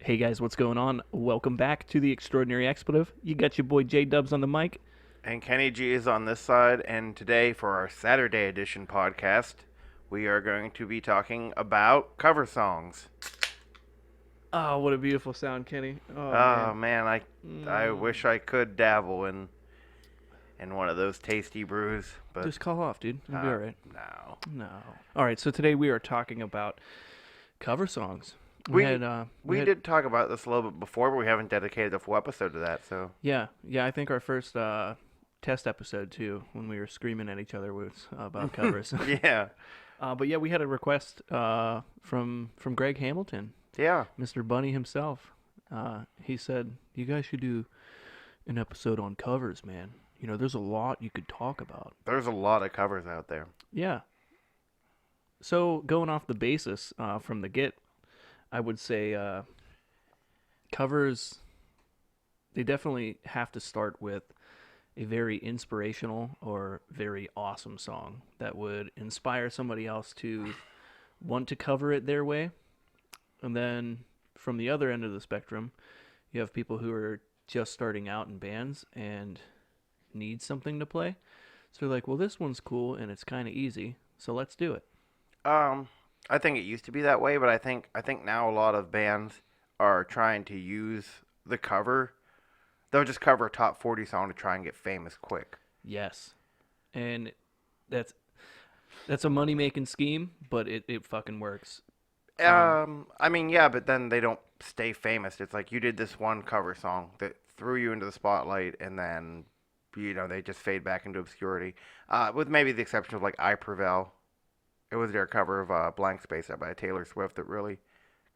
Hey guys, what's going on? Welcome back to the Extraordinary Expletive. You got your boy J Dubs on the mic. And Kenny G is on this side, and today for our Saturday edition podcast, we are going to be talking about cover songs. Oh, what a beautiful sound, Kenny. Oh Oh man. man, I Mm. wish I could dabble in one of those tasty brews, but Just call off, dude. It'll be all right. no. No. All right. So today we are talking about cover songs. We We had, we we had, did talk about this a little bit before, but we haven't dedicated a full episode to that. So yeah. I think our first test episode too, when we were screaming at each other, was about covers. yeah, But yeah, we had a request from Greg Hamilton, yeah. Mr. Bunny himself. He said you guys should do an episode on covers, man. You know, there's a lot you could talk about. There's a lot of covers out there. Yeah. So going off the basis from the get, I would say covers. They definitely have to start with a very inspirational or very awesome song that would inspire somebody else to want to cover it their way. And then from the other end of the spectrum, you have people who are just starting out in bands and need something to play. So they're like, well, this one's cool and it's kind of easy, so let's do it. Um, I think it used to be that way, but I think now a lot of bands are trying to use the cover. They'll just cover a top 40 song to try and get famous quick. Yes. And that's that's a money making scheme, but it fucking works. Um, I mean, yeah, but then they don't stay famous. It's like you did this one cover song that threw you into the spotlight, and then they just fade back into obscurity. With maybe the exception of like I Prevail. It was their cover of Blank Space by Taylor Swift that really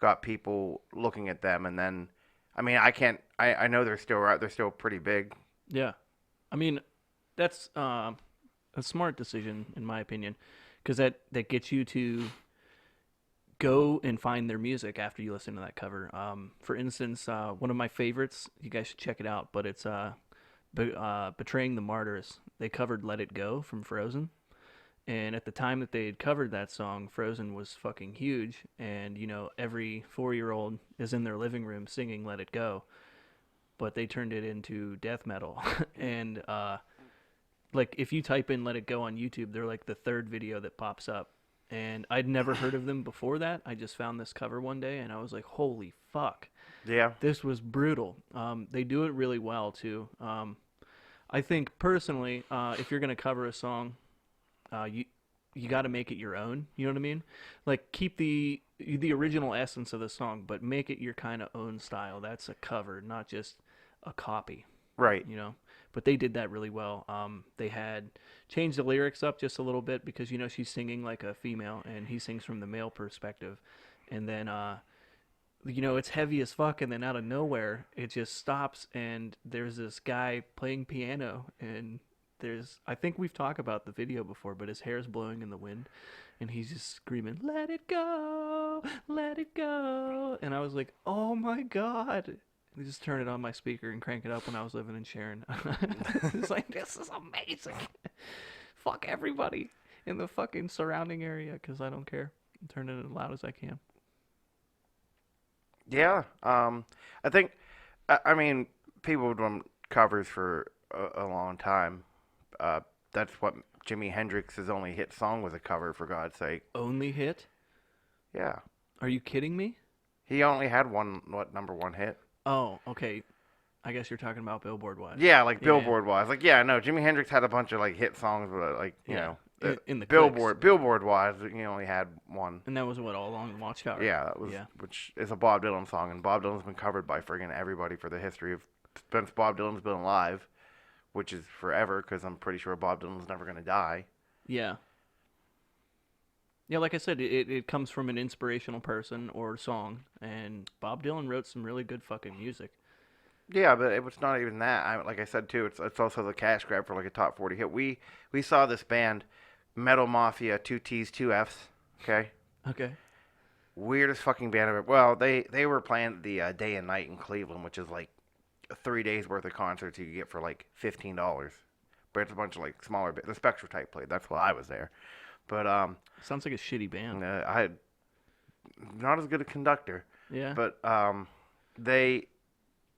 got people looking at them. And then, I mean, I can't. I know they're still out. They're still pretty big. yeah. I mean, that's a smart decision in my opinion, because that gets you to go and find their music after you listen to that cover. For instance, one of my favorites, you guys should check it out, but it's Betraying the Martyrs. They covered Let It Go from Frozen. And at the time that they had covered that song, Frozen was fucking huge. And, you know, every 4-year old is in their living room singing Let It Go. But they turned it into death metal. And, like, if you type in Let It Go on YouTube, they're like the third video that pops up. And I'd never heard of them before that. I just found this cover one day and I was like, holy fuck. Yeah. This was brutal. They do it really well, too. I think personally, if you're going to cover a song, you got to make it your own. You know what I mean? Like keep the original essence of the song, but make it your kind of own style. That's a cover, not just a copy. Right. You know. But they did that really well. They had changed the lyrics up just a little bit because you know she's singing like a female and he sings from the male perspective, and then you know it's heavy as fuck, and then out of nowhere it just stops and there's this guy playing piano and there's I think we've talked about the video before, but his hair's blowing in the wind and he's just screaming, "Let it go, let it go." And I was like, "Oh my god." I just turn it on my speaker and crank it up when I was living in Sharon. It's like, this is amazing. Fuck everybody in the fucking surrounding area because I don't care. I'm turning it as loud as I can. Yeah. I think. I mean, people have done covers for a long time. Uh, that's what Jimi Hendrix's only hit song was a cover, for God's sake. Only hit? Yeah. Are you kidding me? He only had one, what, number one hit? Oh, okay. I guess you're talking about Billboard wise. Yeah, like Yeah, Billboard wise. Like, yeah, no, Jimi Hendrix had a bunch of like hit songs, but like, yeah. In the clicks. Billboard wise, he only had one. And that was what, All Along the Watchtower? Yeah, that was, Yeah. which is a Bob Dylan song, and Bob Dylan's been covered by friggin' everybody for the history of since Bob Dylan's been alive, which is forever, because I'm pretty sure Bob Dylan's never gonna die. Yeah. Yeah, like I said, it comes from an inspirational person or song, and Bob Dylan wrote some really good fucking music. Yeah, but it was not even that. Like I said too, it's also the cash grab for like a top 40 hit. We saw this band, Metal Mafia, two T's, two F's. Okay, Okay. weirdest fucking band ever. Well, they were playing the Day and Night in Cleveland, which is like 3 days worth of concerts you could get for like $15. But it's a bunch of like smaller. The Spectra type played. That's why I was there. But Sounds like a shitty band. I had not as good a conductor. Yeah. But they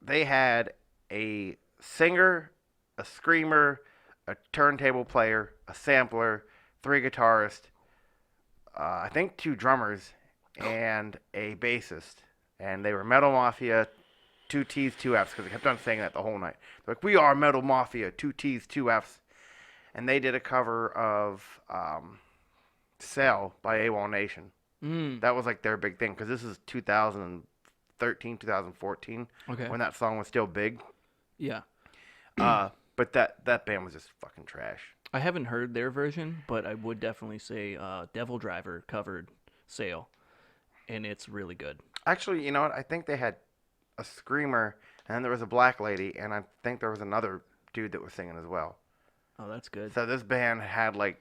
they had a singer, a screamer, a turntable player, a sampler, three guitarists, I think two drummers, and a bassist. And they were Metal Mafia, two T's, two F's, because they kept on saying that the whole night. They're like, we are Metal Mafia, two T's, two F's. And they did a cover of Sail by AWOL Nation. Mm. That was like their big thing, because this is 2013, 2014, Okay. when that song was still big. Yeah. But that band was just fucking trash. I haven't heard their version, but I would definitely say Devil Driver covered Sail, and it's really good. Actually, you know what? I think they had a screamer, and then there was a black lady, and I think there was another dude that was singing as well. Oh, that's good. So this band had like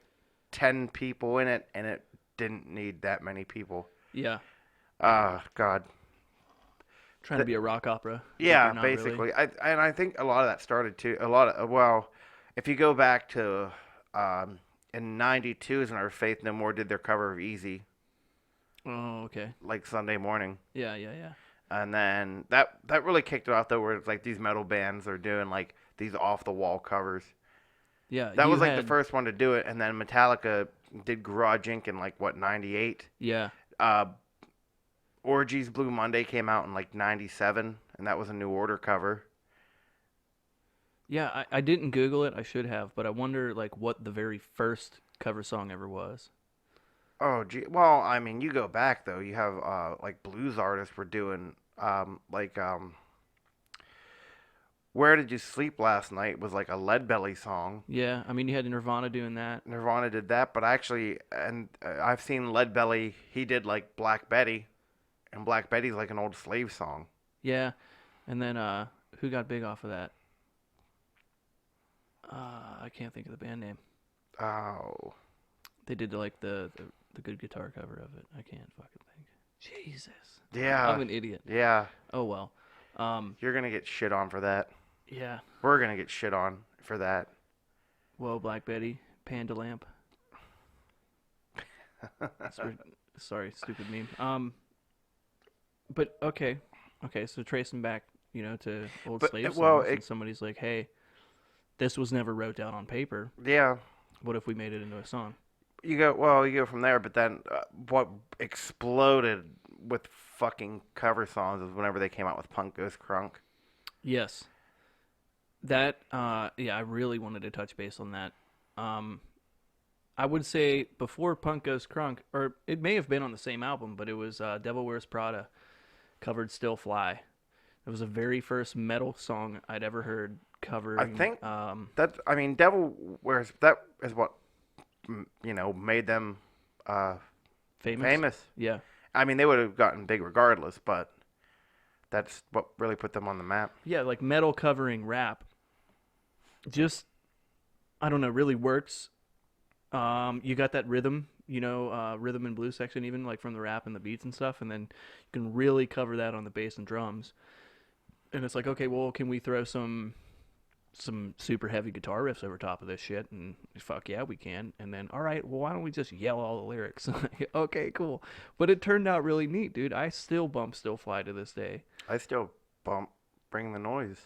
10 people in it, and it didn't need that many people. Yeah. God. Trying to be a rock opera. but Yeah, you're not really. basically. I think a lot of that started too. Well, if you go back to in '92 is when our Faith No More did their cover of Easy, Oh, okay. like Sunday Morning. Yeah, yeah, yeah. And then that really kicked it off though, where it's like these metal bands are doing like these off the wall covers. Yeah, That you was like the had- first one to do it, and then Metallica did Garage Inc. in like what '98. Yeah. Orgy's Blue Monday came out in like '97, and that was a New Order cover. Yeah, I didn't Google it. I should have, but I wonder like what the very first cover song ever was. Oh, gee. Well, I mean, you go back though. You have like blues artists were doing "Where Did You Sleep Last Night" was like a Leadbelly song. Yeah, I mean you had Nirvana doing that. Nirvana did that, but actually, and I've seen Leadbelly. He did like Black Betty, and Black Betty's like an old slave song. Yeah, and then who got big off of that? I can't think of the band name. Oh, They did like the good guitar cover of it. I can't fucking think. Jesus. yeah, I'm an idiot. yeah. Oh well. You're gonna get shit on for that. Yeah. We're gonna get shit on for that. Whoa, Black Betty, Panda Lamp. Sorry, stupid meme. But okay, so tracing back, to old But, slave well, songs, and somebody's like, "Hey, this was never wrote down on paper. Yeah. What if we made it into a song?" You go from there, but then what exploded with fucking cover songs is whenever they came out with Punk Goes Crunk. Yes. That, yeah, I really wanted to touch base on that. I would say before Punk Goes Crunk, or it may have been on the same album, but it was Devil Wears Prada covered Still Fly. It was the very first metal song I'd ever heard covering. I think Devil Wears, that is what made them famous. Yeah. I mean, they would have gotten big regardless, but that's what really put them on the map. Yeah, like metal covering rap. Just, I don't know, really works. You got that rhythm, rhythm and blues section, even like from the rap and the beats and stuff, and then you can really cover that on the bass and drums. And it's like, okay, well, can we throw some super heavy guitar riffs over top of this shit? And fuck yeah, we can. And then, all right, well, why don't we just yell all the lyrics? Okay, cool. But it turned out really neat, dude. I still bump Still Fly to this day. I still bump Bring the Noise.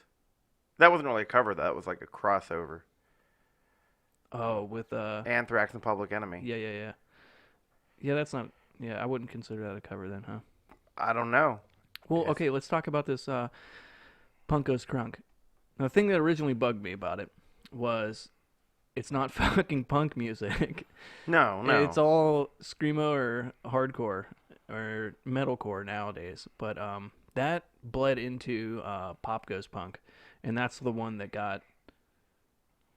That wasn't really a cover. That was like a crossover. Oh, with Anthrax and Public Enemy. Yeah. Yeah, that's not. Yeah, I wouldn't consider that a cover then, huh? I don't know. Well, Yes. okay, let's talk about this Punk Goes Crunk. Now, the thing that originally bugged me about it was it's not fucking punk music. No. It's all screamo or hardcore or metalcore nowadays. But that bled into Pop Goes Punk, and that's the one that got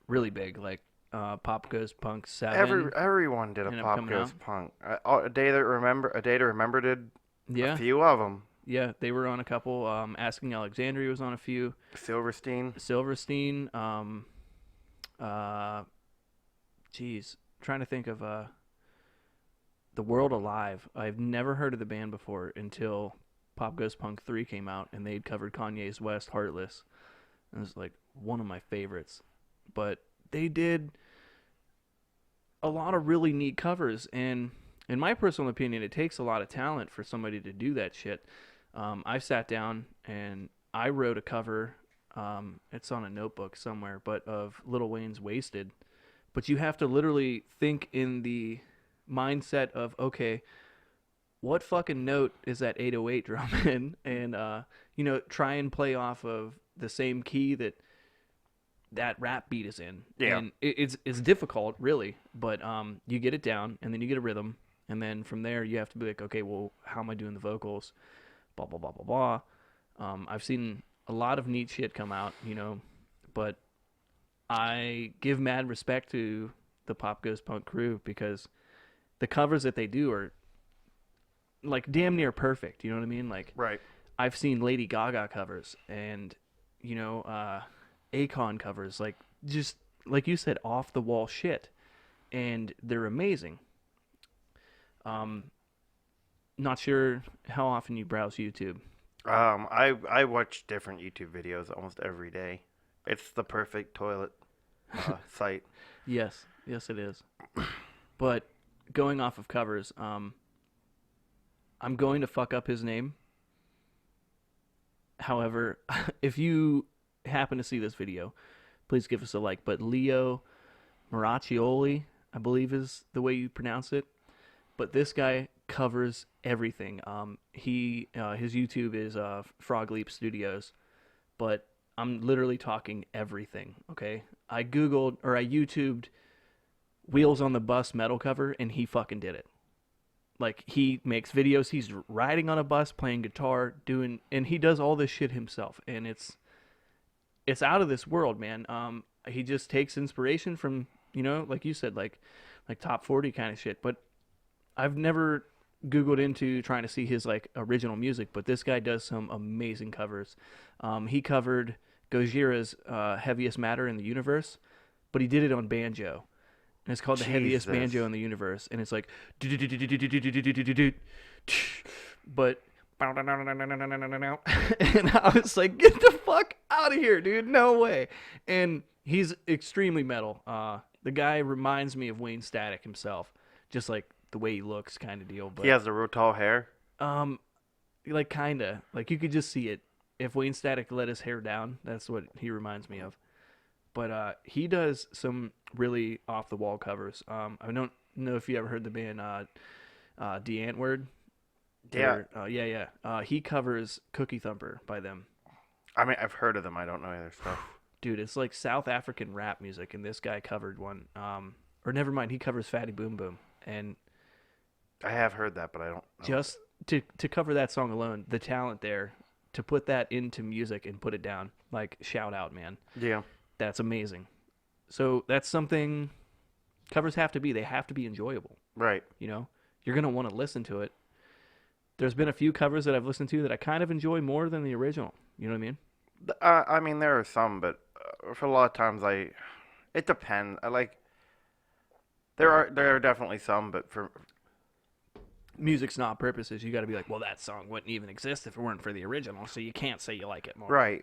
really big. Like Pop Goes Punk 7. Everyone did a ended up Pop coming Goes out. Punk. A Day to Remember did Yeah, a few of them. yeah, they were on a couple. Asking Alexandria was on a few. Silverstein. Silverstein. Trying to think of The World Alive. I've never heard of the band before until Pop Goes Punk 3 came out, and they'd covered Kanye's West Heartless. And it was like one of my favorites. But they did a lot of really neat covers, and in my personal opinion, it takes a lot of talent for somebody to do that shit. I sat down and I wrote a cover. It's on a notebook somewhere, but of Lil Wayne's "Wasted." But you have to literally think in the mindset of, okay, what fucking note is that 808 drum in? And try and play off of the same key that rap beat is in. Yeah. And it's difficult, really, but you get it down, and then you get a rhythm, and then from there you have to be like, okay, well, how am I doing the vocals? Blah blah blah blah blah. I've seen a lot of neat shit come out, but I give mad respect to the Pop Goes Punk crew because the covers that they do are like damn near perfect. You know what I mean? Like Right. I've seen Lady Gaga covers and Akon covers, like just like you said, off the wall shit, and they're amazing. Um, Not sure how often you browse YouTube. I watch different YouTube videos almost every day. It's the perfect toilet site. Yes, yes, it is. But going off of covers, I'm going to fuck up his name. However, if you happen to see this video, please give us a like. But Leo Maraccioli, I believe is the way you pronounce it. But this guy covers everything. His YouTube is Frog Leap Studios, but I'm literally talking everything. Okay, I YouTubed Wheels on the Bus metal cover, and he fucking did it. Like he makes videos. He's riding on a bus, playing guitar, and he does all this shit himself, and it's out of this world, man. He just takes inspiration from like you said, like top 40 kind of shit. But I've never Googled into trying to see his like original music, but this guy does some amazing covers. He covered Gojira's "Heaviest Matter in the Universe," but he did it on banjo. And it's called the heaviest banjo in the universe, and it's like, but and I was like, get the fuck out of here, dude! No way. And he's extremely metal. The guy reminds me of Wayne Static himself, just like the way he looks, kind of deal. But He has the real tall hair. like kinda, like you could just see it. If Wayne Static let his hair down, that's what he reminds me of. But he does some really off the wall covers. I don't know if you ever heard the band The Antword. Yeah. He covers Cookie Thumper by them. I mean, I've heard of them. I don't know their stuff. Dude, it's like South African rap music, and this guy covered one. Or never mind, he covers Fatty Boom Boom. And I have heard that, but I don't know. just to cover that song alone, the talent there, to put that into music and put it down, like, shout out, man. Yeah. That's amazing. So that's something covers have to be. They have to be enjoyable. Right. You're going to want to listen to it. There's been a few covers that I've listened to that I kind of enjoy more than the original. You know what I mean? I mean, there are some, but for a lot of times, it depends. There are definitely some, but for Music's not purposes. You got to be like, well, that song wouldn't even exist if it weren't for the original, so you can't say you like it more. right.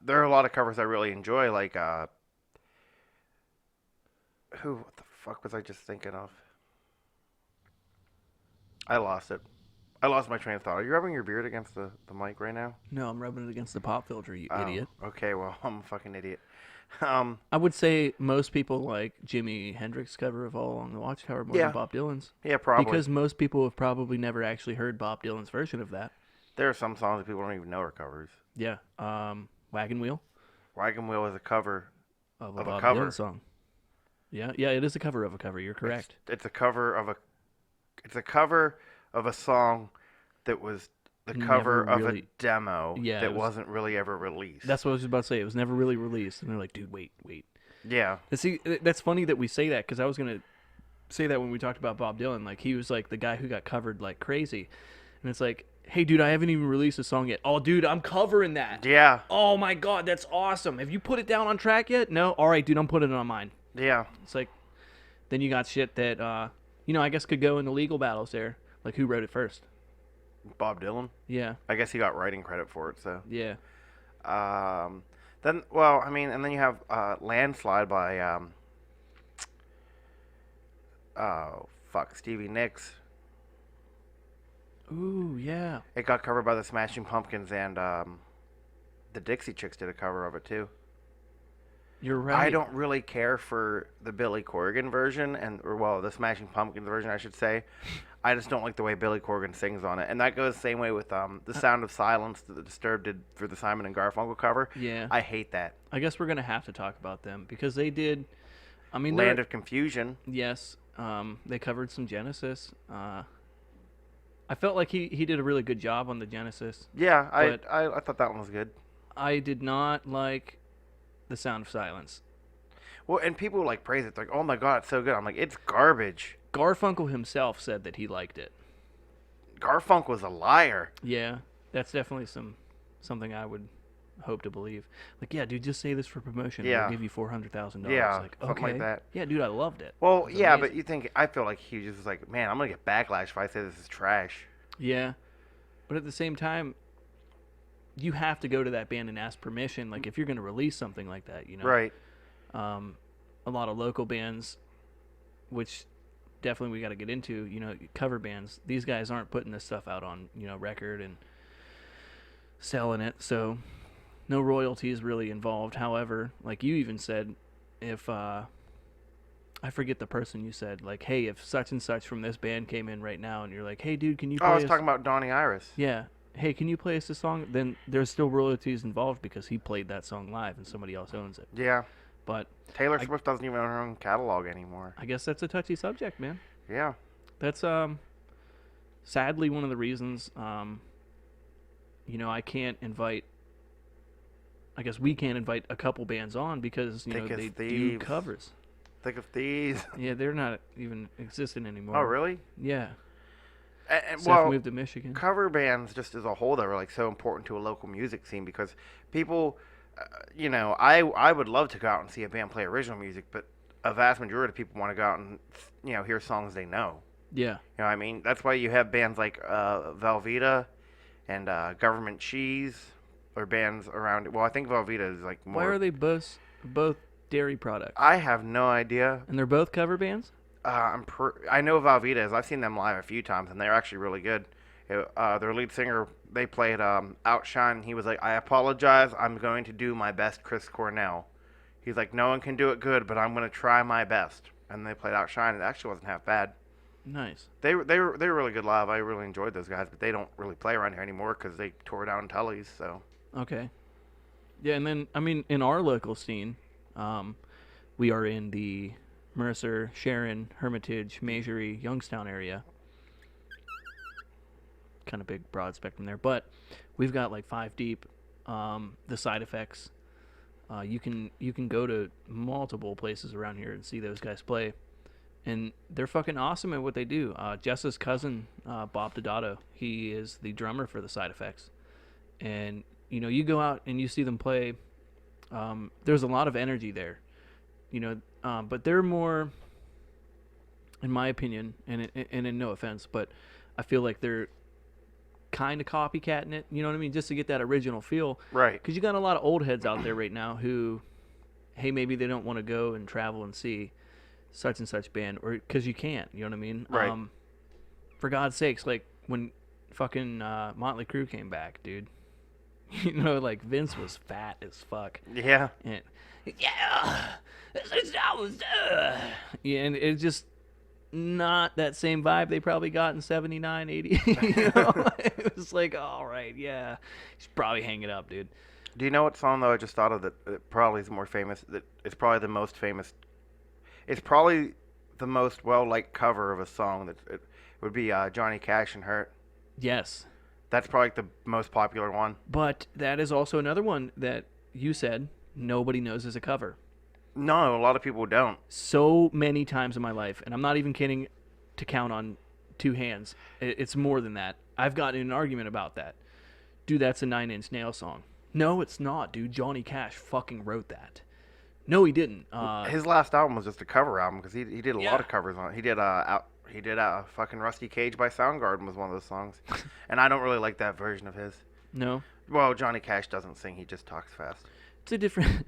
There are a lot of covers I really enjoy, like what the fuck was I just thinking of? I lost it. I lost my train of thought. Are you rubbing your beard against the mic right now? No, I'm rubbing it against the pop filter, you Oh, idiot. Okay, well, I'm a fucking idiot. I would say most people like Jimi Hendrix cover of All Along the Watchtower more Yeah. than Bob Dylan's. Yeah, probably. Because most people have probably never actually heard Bob Dylan's version of that. There are some songs that people don't even know are covers. Yeah. Wagon Wheel Wagon Wheel is a cover of a of a Bob cover. Dylan song. Yeah, it is a cover of a cover. You're correct. It's a cover of a song that was the cover Never of really- a demo Yeah, that it was- wasn't really ever released. That's what I was about to say. It was never really released. And they're like, dude, wait. Yeah. And see, that's funny that we say that because I was going to say that when we talked about Bob Dylan. Like, he was like the guy who got covered like crazy. And it's like, hey, dude, I haven't even released a song yet. Oh, dude, I'm covering that. Yeah. Oh, my God, that's awesome. Have you put it down on track yet? No? All right, dude, I'm putting it on mine. Yeah. It's like, then you got shit that, I guess could go into legal battles there. Like, who wrote it first? Bob Dylan. Yeah. I guess he got writing credit for it, so. Yeah. Then you have Landslide by Stevie Nicks. Ooh, yeah. It got covered by the Smashing Pumpkins, and the Dixie Chicks did a cover of it too. You're I right. don't really care for the Billy Corgan version, or the Smashing Pumpkins version, I should say. I just don't like the way Billy Corgan sings on it, and that goes the same way with the Sound of Silence that the Disturbed did for the Simon and Garfunkel cover. Yeah. I hate that. I guess we're gonna have to talk about them because they did. I mean, Land they're of Confusion. yes. They covered some Genesis. I felt like he did a really good job on the Genesis, Yeah, but I thought that one was good. I did not like the Sound of Silence. Well, and people like praise it. They're like, oh my god, it's so good. I'm like, it's garbage. Garfunkel himself said that he liked it. Garfunkel was a liar. Yeah, that's definitely something I would hope to believe. Like, yeah, dude, just say this for promotion. Yeah. We'll give you $400,000. Yeah, Like, something like okay. that. Yeah, dude, I loved it. Well, It was yeah, but amazing. you think I feel like he just was like, man, I'm gonna get backlash if I say this is trash. Yeah, but at the same time, you have to go to that band and ask permission. Like, if you're gonna release something like that, you know. Right. Um, a lot of local bands, which definitely we got to get into. You know, cover bands. These guys aren't putting this stuff out on record and selling it, so no royalties really involved. However, like you even said, if I forget the person you said, like, hey, if such and such from this band came in right now, and you're like, hey, dude, can you Oh, play I was us? talking about Donnie Iris. Yeah. Hey, can you play us a song? Then there's still royalties involved because he played that song live and somebody else owns it. Yeah. But Taylor I- Swift doesn't even own her own catalog anymore. I guess that's a touchy subject, man. Yeah. That's sadly one of the reasons I can't invite. I guess we can't invite a couple bands on because Thick as they do Thieves. covers. Thick of Thieves. Yeah, they're not even existing anymore. Oh, really? Yeah. And, Seth well, moved to Michigan. cover bands just as a whole that are like so important to a local music scene because people, I would love to go out and see a band play original music, but a vast majority of people want to go out and hear songs they know. Yeah. You know what I mean? That's why you have bands like Velveeta and Government Cheese, or bands around it. Well, I think Velveeta is like more. Why are they both dairy products? I have no idea. And they're both cover bands? I know Velveeta is. I've seen them live a few times, and they're actually really good. Their lead singer, they played Outshine. He was like, I apologize. I'm going to do my best, Chris Cornell. He's like, no one can do it good, but I'm going to try my best. And they played Outshine. It actually wasn't half bad. Nice. They were really good live. I really enjoyed those guys, but they don't really play around here anymore because they tore down Tully's. So Okay. Yeah, and then I mean in our local scene, we are in the Mercer, Sharon, Hermitage, Masury, Youngstown area. Kind of big, broad spectrum there, but we've got like Five Deep, the Side Effects. You can go to multiple places around here and see those guys play, and they're fucking awesome at what they do. Jess's cousin, Bob Dodato, he is the drummer for the Side Effects, and you go out and you see them play. There's a lot of energy there, but they're more, in my opinion, and in no offense, but I feel like they're kind of copycatting it. You know what I mean? Just to get that original feel. right, Because you got a lot of old heads out there right now who, hey, maybe they don't want to go and travel and see such and such band, or because you can't. You know what I mean? Right. For God's sakes, like when fucking Motley Crue came back, dude. Like Vince was fat as fuck. yeah, And yeah, yeah, and it's just not that same vibe they probably got in 79, 80. It was like, all right, yeah, you should probably hang it up, dude. Do you know what song though I just thought of that probably is more famous? That it's probably the most famous. It's probably the most well-liked cover of a song. That it would be Johnny Cash and Hurt. Yes, That's probably the most popular one. but that is also another one that you said nobody knows is a cover. No, a lot of people don't. So many times in my life, and I'm not even kidding to count on two hands. It's more than that. I've gotten in an argument about that. Dude, that's a Nine Inch Nails song. No, it's not, dude. Johnny Cash fucking wrote that. No, he didn't. His last album was just a cover album because he did a Yeah. lot of covers on it. He did fucking Rusty Cage by Soundgarden was one of those songs, and I don't really like that version of his. No, Well, Johnny Cash doesn't sing; he just talks fast. it's a different.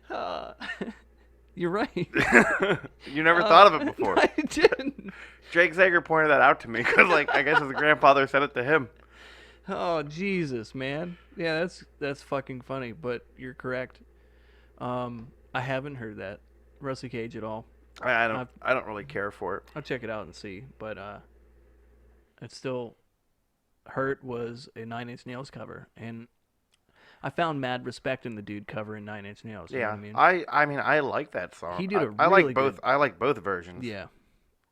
Uh, You're right. You never thought of it before. I didn't. Jake Zager pointed that out to me because, like, I guess his grandfather said it to him. Oh Jesus, man. Yeah, that's fucking funny. But you're correct. I haven't heard that Rusty Cage at all. I don't really care for it. I'll check it out and see. But it's still. Hurt was a Nine Inch Nails cover, and I found mad respect in the dude covering Nine Inch Nails. You know Yeah, what I mean? I mean, I like that song. He did a I really like both. good- I like both versions. Yeah.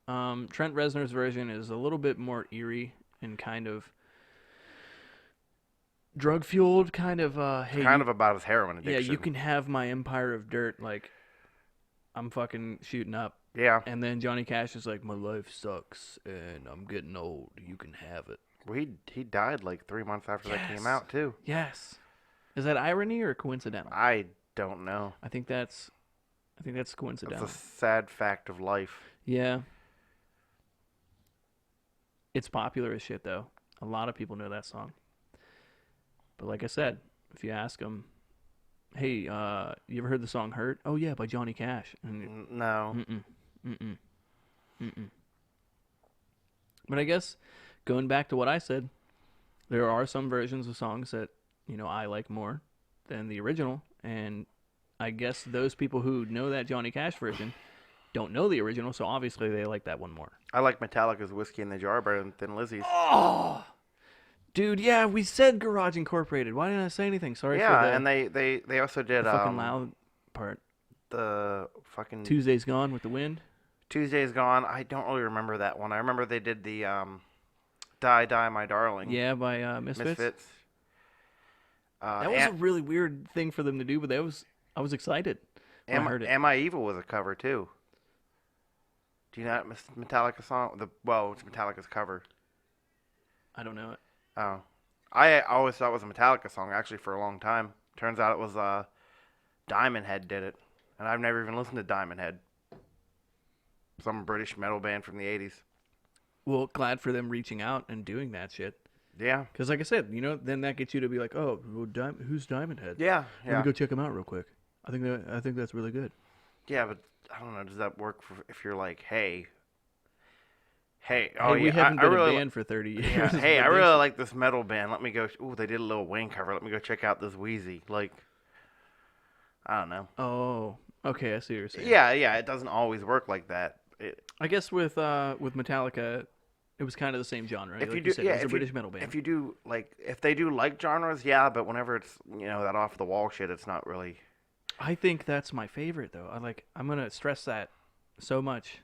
Trent Reznor's version is a little bit more eerie and kind of drug fueled. Kind of hey, Kind of about his heroin yeah, addiction. you can have my empire of dirt. Like I'm fucking shooting up. Yeah. And then Johnny Cash is like, my life sucks and I'm getting old. You can have it. Well, he died like 3 months after that Yes. came out too. Yes. Is that irony or coincidental? I don't know. I think that's It's coincidental. a sad fact of life. Yeah. It's popular as shit though. A lot of people know that song. But like I said, if you ask them, "Hey, you ever heard the song Hurt?" "Oh yeah, by Johnny Cash." And No. mm-mm. But I guess going back to what I said, there are some versions of songs that, I like more than the original, and I guess those people who know that Johnny Cash version don't know the original, so obviously they like that one more. I like Metallica's Whiskey in the Jar better than Thin Lizzy's. Oh, dude, yeah, we said Garage Incorporated. Why didn't I say anything? Sorry for the, And they also did the fucking loud part. the fucking Tuesday's Gone with the Wind. Tuesday's Gone. I don't really remember that one. I remember they did the Die Die My Darling. Yeah, by Misfits. That was a really weird thing for them to do, but I was excited when I heard it. Am I Evil was a cover too. Do you know that Metallica song? It's Metallica's cover. I don't know it. Oh, I always thought it was a Metallica song actually for a long time. Turns out it was Diamond Head did it, and I've never even listened to Diamond Head. Some British metal band from the 80s. Well, glad for them reaching out and doing that shit. Yeah. Because like I said, then that gets you to be like, oh, well, who's Diamond Head? Yeah. Let me go check him out real quick. I think that's really good. Yeah, but I don't know. Does that work if you're like, hey, We haven't been really a band for 30 years. Yeah, hey, but I they really should- like this metal band. Let me go. Ooh, they did a Lil Wayne cover. Let me go check out this Wheezy. Like, I don't know. Oh, okay, I see what you're saying. Yeah. It doesn't always work like that. I guess with Metallica, it was kind of the same genre. Like you said, it was a British metal band. If you do if they do like genres, yeah. But whenever it's that off the wall shit, it's not really. I think that's my favorite though. I'm gonna stress that so much.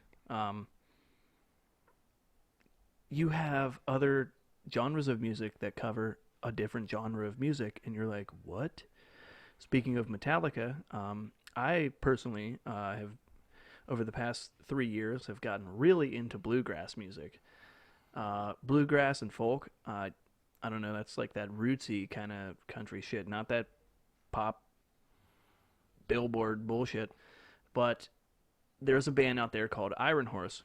You have other genres of music that cover a different genre of music, and you're like, what? Speaking of Metallica, I personally have, over the past 3 years, have gotten really into bluegrass music. Bluegrass and folk, I don't know, that's like that rootsy kind of country shit, not that pop billboard bullshit. But there's a band out there called Iron Horse,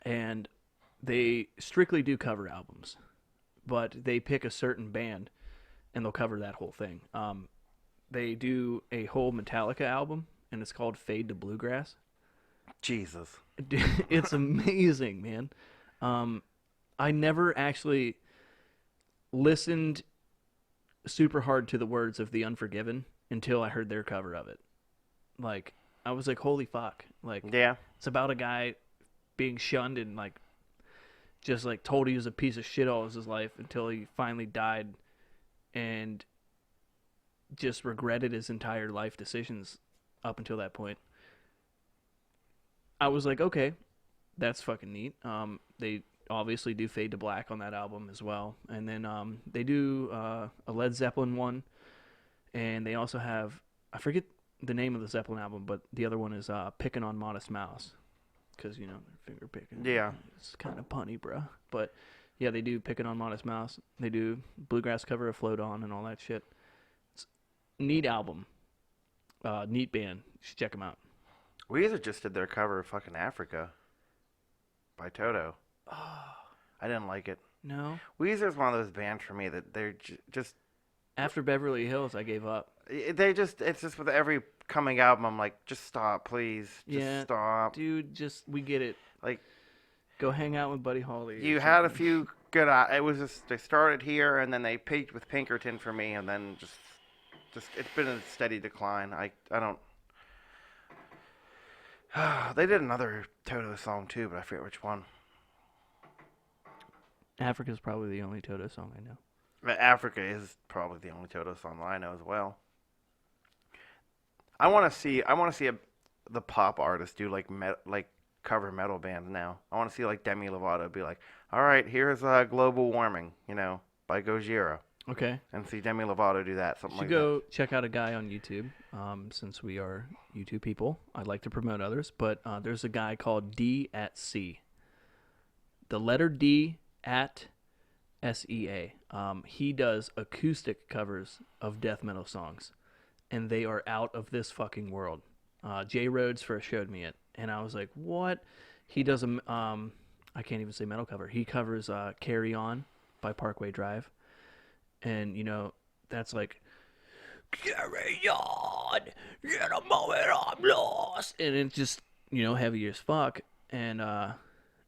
and they strictly do cover albums, but they pick a certain band and they'll cover that whole thing. They do a whole Metallica album, and it's called Fade to Bluegrass. Jesus. It's amazing, man. I never actually listened super hard to the words of The Unforgiven until I heard their cover of it. Like, I was like, holy fuck. Like, Yeah. it's about a guy being shunned and, like, just, like, told he was a piece of shit all his life until he finally died and just regretted his entire life decisions up until that point. I was like, okay, that's fucking neat. They obviously do Fade to Black on that album as well. And then they do a Led Zeppelin one. And they also have, I forget the name of the Zeppelin album, but the other one is Pickin' on Modest Mouse. Because, they're finger picking. Yeah. It's kind of punny, bro. But, yeah, they do Pickin' on Modest Mouse. They do bluegrass cover of Float On and all that shit. It's a neat album. Neat band. You should check them out. Weezer just did their cover of fucking Africa by Toto. I didn't like it. No? Weezer's one of those bands for me that they're just After Beverly Hills, I gave up. It's just with every coming album, I'm like, just stop, please, just Yeah, stop. dude, we get it. Like, Go hang out with Buddy Holly or you had a something. few good. It was just they started here and then they peaked with Pinkerton for me, and then just it's been a steady decline. I don't. They did another Toto song too, but I forget which one. Africa's probably the only Toto song I know. But Africa is probably the only Toto song that I know as well. I want to see the pop artists do like cover metal bands now. I want to see like Demi Lovato be like, all right, here's Global Warming, by Gojira, Okay. and see Demi Lovato do that, something Should like go check out a guy on YouTube. Since we are YouTube people, I'd like to promote others, but there's a guy called D at C. The letter D at SEA. He does acoustic covers of death metal songs, and they are out of this fucking world. Jay Rhodes first showed me it, and I was like, "What?" He does I can't even say metal cover. He covers "Carry On" by Parkway Drive, and that's like "Carry on, in a moment I'm lost," and it's just heavy as fuck, and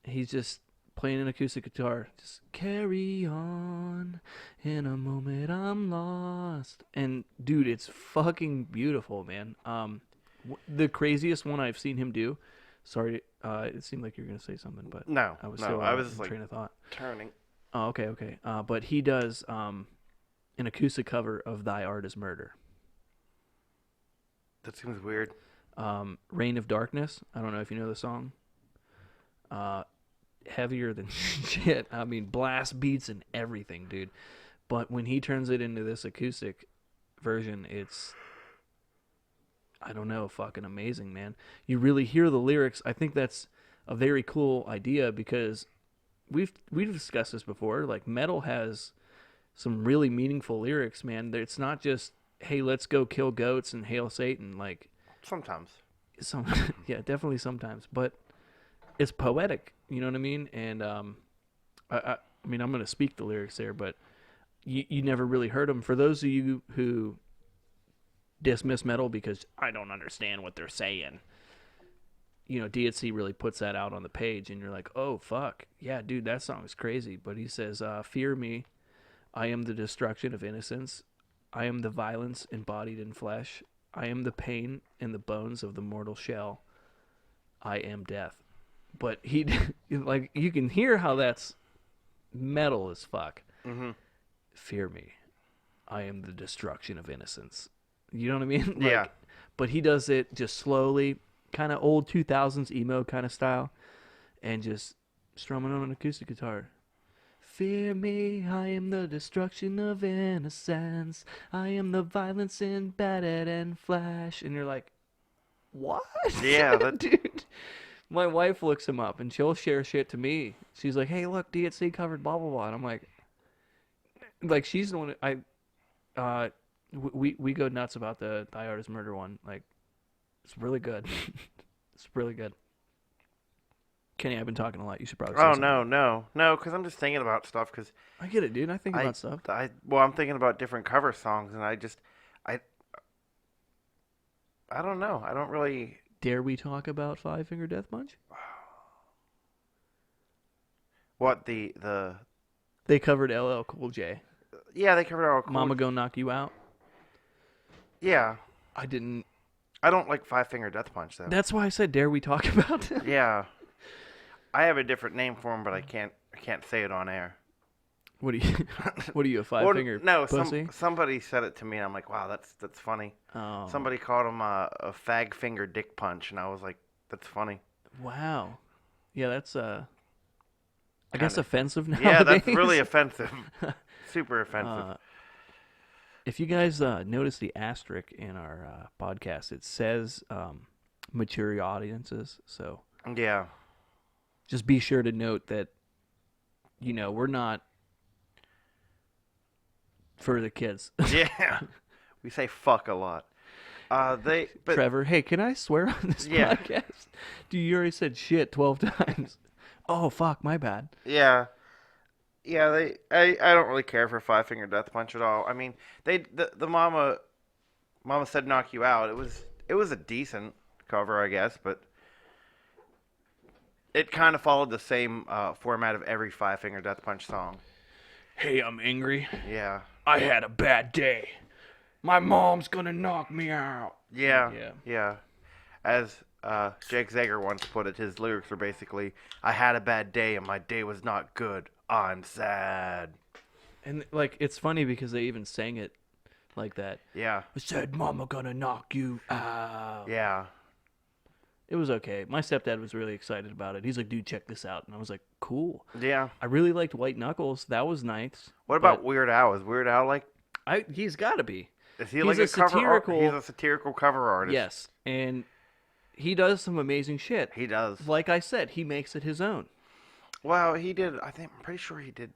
he's just playing an acoustic guitar, just carry on, in a moment I'm lost, and dude, it's fucking beautiful, man. The craziest one I've seen him do. Sorry, it seemed like you were gonna say something, but no, I was no. still I was in like train of thought. turning. Oh, okay, okay. But he does an acoustic cover of "Thy Art Is Murder." That seems weird. "Reign of Darkness." I don't know if you know the song. Heavier than shit. I mean, blast beats and everything, dude. But when he turns it into this acoustic version, it's, I don't know, fucking amazing, man. You really hear the lyrics. I think that's a very cool idea because we've discussed this before. Like, metal has some really meaningful lyrics, man. It's not just, hey, let's go kill goats and hail Satan. Like, Sometimes. some yeah, definitely sometimes, but it's poetic. You know what I mean? And I mean, I'm gonna speak the lyrics there, but you never really heard them. For those of you who dismiss metal because I don't understand what they're saying, DSC really puts that out on the page, and you're like, oh fuck, yeah, dude, that song is crazy. But he says, "Fear me, I am the destruction of innocence. I am the violence embodied in flesh. I am the pain in the bones of the mortal shell. I am death." But he, like, you can hear how that's metal as fuck. Mm-hmm. "Fear me, I am the destruction of innocence." You know what I mean? Yeah. But he does it just slowly, kind of old 2000s emo kind of style, and just strumming on an acoustic guitar. "Fear me, I am the destruction of innocence. I am the violence embedded in flesh." And you're like, what? Yeah, Dude. My wife looks him up, and she'll share shit to me. She's like, "Hey, look, DSC covered blah, blah, blah." And I'm like, she's the one, we go nuts about the "Thy Art Is Murder" one. Like, it's really good. It's really good. Kenny, I've been talking a lot. You should probably say Oh something. no, because I'm just thinking about stuff. Because I get it, dude. I think about stuff. I'm thinking about different cover songs, and I, I don't know. I don't really. Dare we talk about Five Finger Death Punch? What the They covered LL Cool J. Yeah, they covered all cool. "Mama Go Knock You Out." Yeah, I didn't. I don't like Five Finger Death Punch though. That's why I said, dare we talk about it? Yeah, I have a different name for him, but I can't say it on air. What are you? What are you, a five finger no, pussy? somebody said it to me, and I'm like, wow, that's funny. Oh, Somebody called him a fag finger dick punch, and I was like, that's funny. wow. Yeah, that's I Kinda. guess offensive nowadays. Yeah, that's really offensive. Super offensive. If you guys notice the asterisk in our podcast, it says mature audiences. So Yeah. just be sure to note that, we're not for the kids. Yeah. We say fuck a lot. But Trevor, hey, can I swear on this Yeah. podcast? Dude, you already said shit 12 times. Oh, fuck, my bad. yeah. Yeah, I don't really care for Five Finger Death Punch at all. I mean, the Mama Mama Said Knock You Out. It was a decent cover, I guess, but it kind of followed the same format of every Five Finger Death Punch song. Hey, I'm angry. Yeah. I had a bad day. My mom's gonna knock me out. Yeah. Yeah. Yeah. As Jake Zager once put it, his lyrics were basically, "I had a bad day and my day was not good. I'm sad." And like it's funny because they even sang it like that. Yeah. I said, "Mama gonna knock you out." Yeah. It was okay. My stepdad was really excited about it. He's like, "Dude, check this out," and I was like, "Cool." Yeah. I really liked White Knuckles. That was nice. What about Weird Al? Is Weird Al like? He's got to be. Is he He's like a a cover? satirical- He's a satirical cover artist. Yes, and he does some amazing shit. He does. Like I said, he makes it his own. Well, he did. I'm pretty sure he did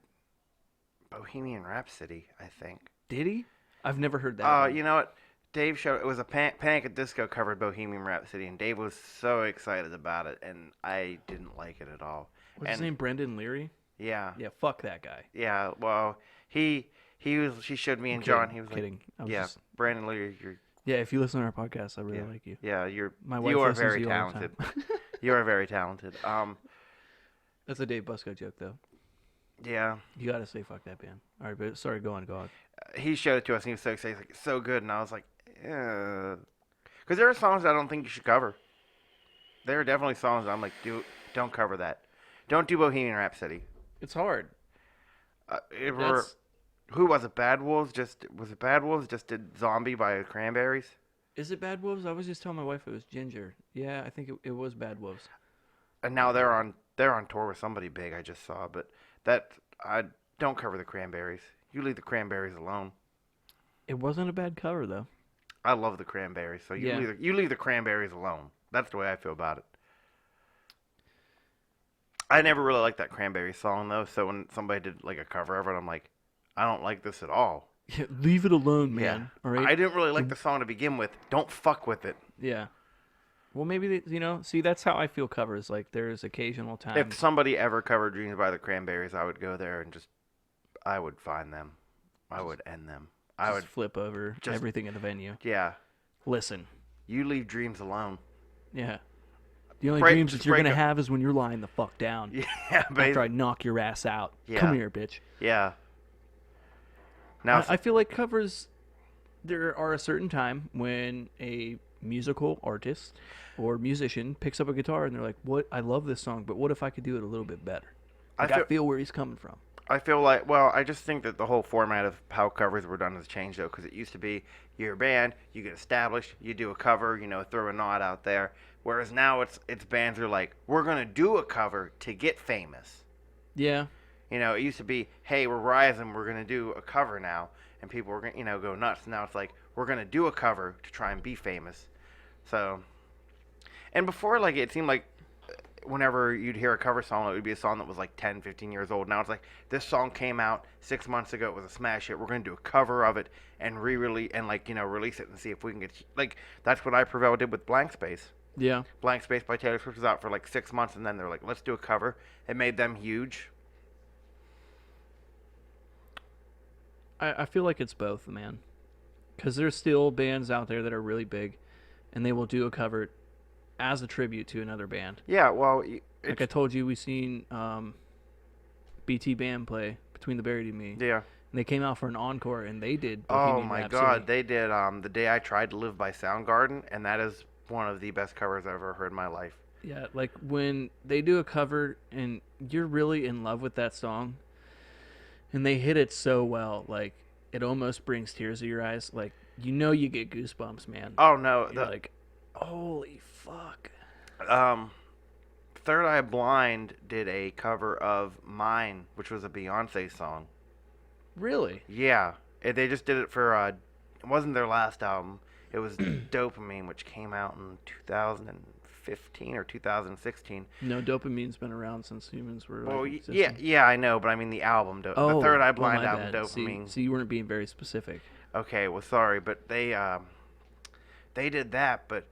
Bohemian Rhapsody. I think. Did he? I've never heard that. Oh, one. you know what? Dave showed it was a Panic at Disco covered Bohemian Rhapsody, and Dave was so excited about it, and I didn't like it at all. What's his name? Brendan Leary? Yeah, Yeah, fuck that guy. yeah. Well, he she showed me and I'm John. kidding, He was kidding. I like, was yeah, just- Brandon Leary, you're Yeah, if you listen to our podcast, I really Yeah. like you. yeah, you're My wife you are listens very to you all the talented. time. You are very talented. That's a Dave Busco joke, though. Yeah. You gotta say fuck that band. All right, but sorry, go on. He showed it to us, and he was so excited. He's like, "It's so good," and I was like, "Yeah," because there are songs I don't think you should cover. There are definitely songs I'm like, don't cover that. Don't do Bohemian Rhapsody. It's hard. Who was it? Bad Wolves? Was it Bad Wolves? Just did Zombie by Cranberries. Is it Bad Wolves? I was just telling my wife it was Ginger. Yeah, I think it was Bad Wolves. And now they're on tour with somebody big I just saw, but I don't cover the Cranberries. You leave the Cranberries alone. It wasn't a bad cover though. I love the Cranberries, so Yeah. you leave the Cranberries alone. That's the way I feel about it. I never really liked that Cranberries song though, so when somebody did like a cover of it, I'm like, I don't like this at all. Yeah, leave it alone, man. All right. I didn't really like the song to begin with. Don't fuck with it. Yeah. Well, maybe see that's how I feel covers. Like there's occasional times. If somebody ever covered Dreams by the Cranberries, I would go there and I would find them. I would end them. I just would, flip over just- everything at the venue. yeah. Listen. You leave dreams alone. Yeah. The only Break- dreams just that you're break gonna up. have is when you're lying the fuck down. Yeah, After I basically. knock your ass out. Yeah. Come here, bitch. Yeah. Now, I feel like covers. There are a certain time when a musical artist or musician picks up a guitar and they're like, "What? I love this song, but what if I could do it a little bit better?" Like, I feel where he's coming from. I feel like, well, I just think that the whole format of how covers were done has changed, though, because it used to be you're a band, you get established, you do a cover, throw a nod out there. Whereas now it's bands are like, we're going to do a cover to get famous. Yeah. It used to be, hey, we're rising, we're going to do a cover now. And people were going to, go nuts. Now it's like, we're going to do a cover to try and be famous. So, and before, like, it seemed like whenever you'd hear a cover song, it would be a song that was like 10, 15 years old. Now it's like, this song came out 6 months ago. It was a smash hit. We're going to do a cover of it and re-release and release it and see if we can get, like, that's what I Prevail did with Blank Space. Yeah. Blank Space by Taylor Swift was out for like 6 months, and then they're like, let's do a cover. It made them huge. I feel like it's both, man. Because there's still bands out there that are really big, and they will do a cover as a tribute to another band. Yeah, well, Like I told you, we seen BT Band play Between the Buried and Me. yeah. And they came out for an encore, and they did Oh Bohemian my Rhapsody. God, they did The Day I Tried to Live by Soundgarden, and that is one of the best covers I've ever heard in my life. Yeah, like when they do a cover and you're really in love with that song, and they hit it so well, like it almost brings tears to your eyes. Like you get goosebumps, man. Oh no, You're like, holy fuck. Third Eye Blind did a cover of Mine, which was a Beyonce song. Really? Yeah, they just did it for it wasn't their last album. It was Dopamine, which came out in 2015 or 2016. No, dopamine's been around since humans were. Well, like, yeah, I know, but I mean the album, the Third Eye Blind my album, bad. Dopamine. See, you weren't being very specific. Okay, well, sorry, but they did that, but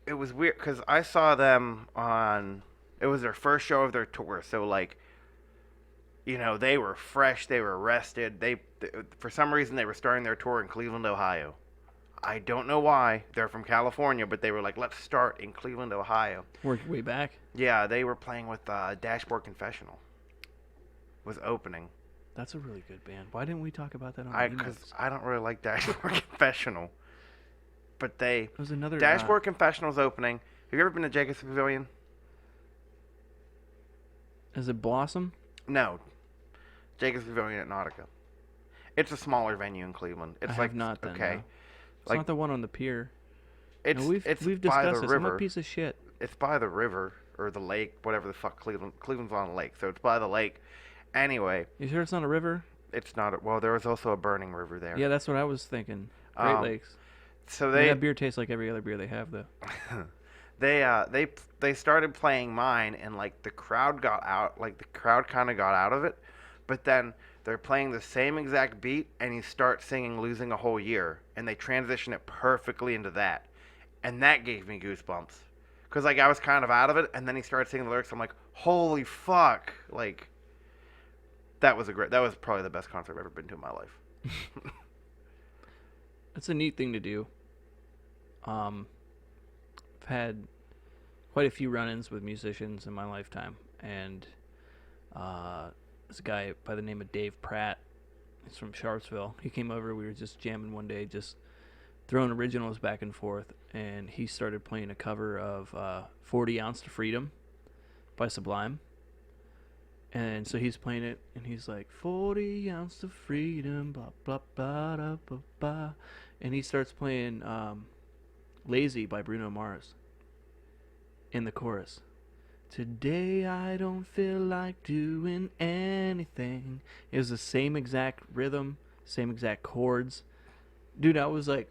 it was weird because I saw them it was their first show of their tour, so like, they were fresh, they were rested. For some reason, they were starting their tour in Cleveland, Ohio. I don't know why. They're from California, but they were like, let's start in Cleveland, Ohio. Work your way back. Yeah, they were playing with Dashboard Confessional. Was opening. That's a really good band. Why didn't we talk about that on the Because emails? I don't really like Dashboard Confessional. But It was another Dashboard Confessional's opening. Have you ever been to Jacobs Pavilion? Is it Blossom? No. Jacobs Pavilion at Nautica. It's a smaller venue in Cleveland. It's I like have not then. okay. No. It's Like- not the one on the pier. It's No, we've by discussed the this. I'm river. a piece of shit. It's by the river or the lake, whatever the fuck Cleveland's on a lake, so it's by the lake. Anyway, You sure it's not a river? it's not. Well, there was also a burning river there. Yeah, that's what I was thinking. Great Um, Lakes. So That beer tastes like every other beer they have, though. they started playing mine, and like the crowd got out, like the crowd kind of got out of it, but then they're playing the same exact beat, and he starts singing "Losing a Whole Year," and they transition it perfectly into that, and that gave me goosebumps, cause like I was kind of out of it, and then he started singing the lyrics. I'm like, holy fuck, like that was probably the best concert I've ever been to in my life. It's a neat thing to do. I've had quite a few run-ins with musicians in my lifetime, and this guy by the name of Dave Pratt, he's from Sharpsville. He came over. We were just jamming one day, just throwing originals back and forth, and he started playing a cover of 40 Ounce to Freedom by Sublime. And so he's playing it, and he's like, 40 ounce to freedom, blah, blah, blah, da, blah, blah. And he starts playing Lazy by Bruno Mars in the chorus. Today I don't feel like doing anything. It was the same exact rhythm, same exact chords. Dude, I was like,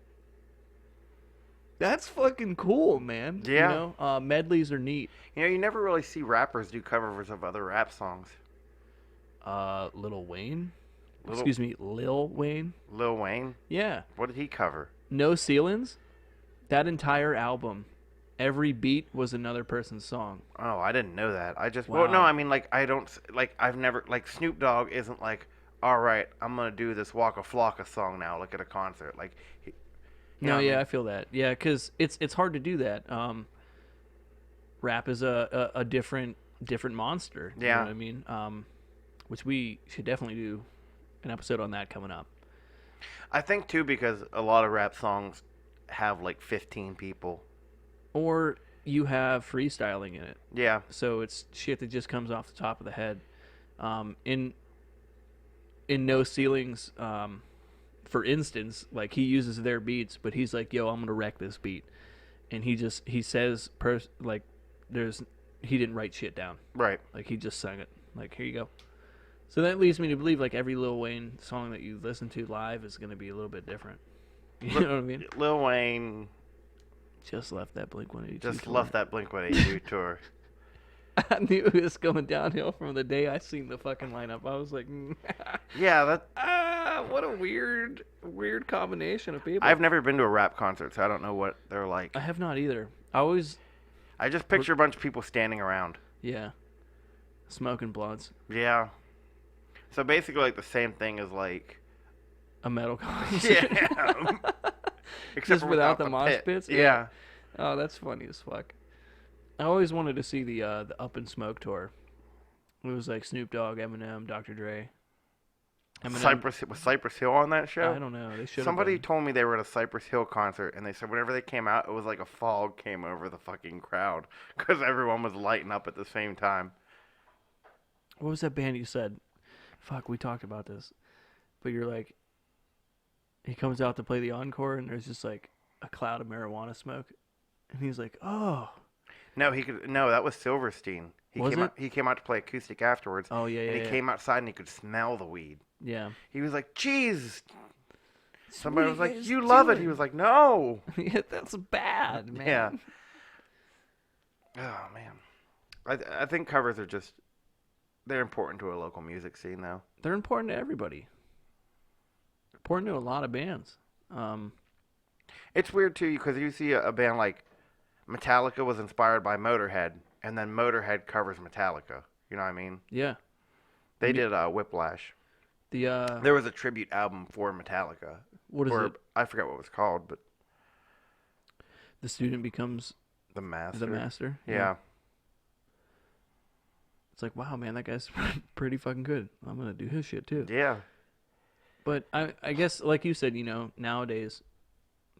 that's fucking cool, man. Yeah. You know, medleys are neat. You know, you never really see rappers do covers of other rap songs. Lil Wayne? Lil- Excuse me, Lil Wayne? Lil Wayne, Yeah. what did he cover? No Ceilings? That entire album, every beat was another person's song. Oh, I didn't know that. I just Wow. well, no, I mean like I don't like I've never like Snoop Dogg isn't like, all right, I'm gonna do this Waka Flocka song now, like at a concert, like. You know No, what I yeah, mean? I feel that. Yeah, because it's hard to do that. Rap is a different monster. You Yeah. know what I mean? Which we should definitely do an episode on that coming up. I think too because a lot of rap songs have like 15 people. Or you have freestyling in it. Yeah, So it's shit that just comes off the top of the head. In No Ceilings, for instance, like he uses their beats, but he's like, "Yo, I'm gonna wreck this beat," and he says he didn't write shit down. right. Like he just sang it. Like, here you go. So that leads me to believe like every Lil Wayne song that you listen to live is gonna be a little bit different. You know what I mean? Lil Wayne Just left that Blink-182. just tour. left that Blink-182 tour. I knew it was going downhill from the day I seen the fucking lineup. I was like, Yeah, that what a weird combination of people. I've never been to a rap concert, so I don't know what they're like. I have not either. I always, I just picture a bunch of people standing around. yeah, smoking blunts. Yeah. So basically, like the same thing as like. A metal concert. Yeah. Except Just for without the a mosh pit. pits? Yeah. Oh, that's funny as fuck. I always wanted to see the Up in Smoke tour. It was like Snoop Dogg, Eminem, Dr. Dre. Eminem. Was Cypress Hill on that show? I don't know. They should. Somebody told me they were at a Cypress Hill concert, and they said whenever they came out, it was like a fog came over the fucking crowd because everyone was lighting up at the same time. What was that band you said? Fuck, we talked about this. But you're like, he comes out to play the encore, and there's just like a cloud of marijuana smoke, and he's like, oh. No, that was Silverstein. Was it? He came out to play acoustic afterwards. Oh, yeah, And yeah, he yeah. came outside and he could smell the weed. Yeah. He was like, "Jeez." Somebody was What are like, guys "You love it." He doing? was like, "No." Yeah, that's bad, man. Yeah. Oh man. I think covers are they're important to a local music scene though. They're important to everybody. Important to a lot of bands. It's weird too because you see a band like Metallica was inspired by Motorhead, and then Motorhead covers Metallica. You know what I mean? Yeah. They did Whiplash. The There was a tribute album for Metallica. what is or it? I forget what it was called, but the student becomes The master. the master. Yeah. It's like, wow, man, that guy's pretty fucking good. I'm gonna do his shit too. Yeah. But I guess, like you said, nowadays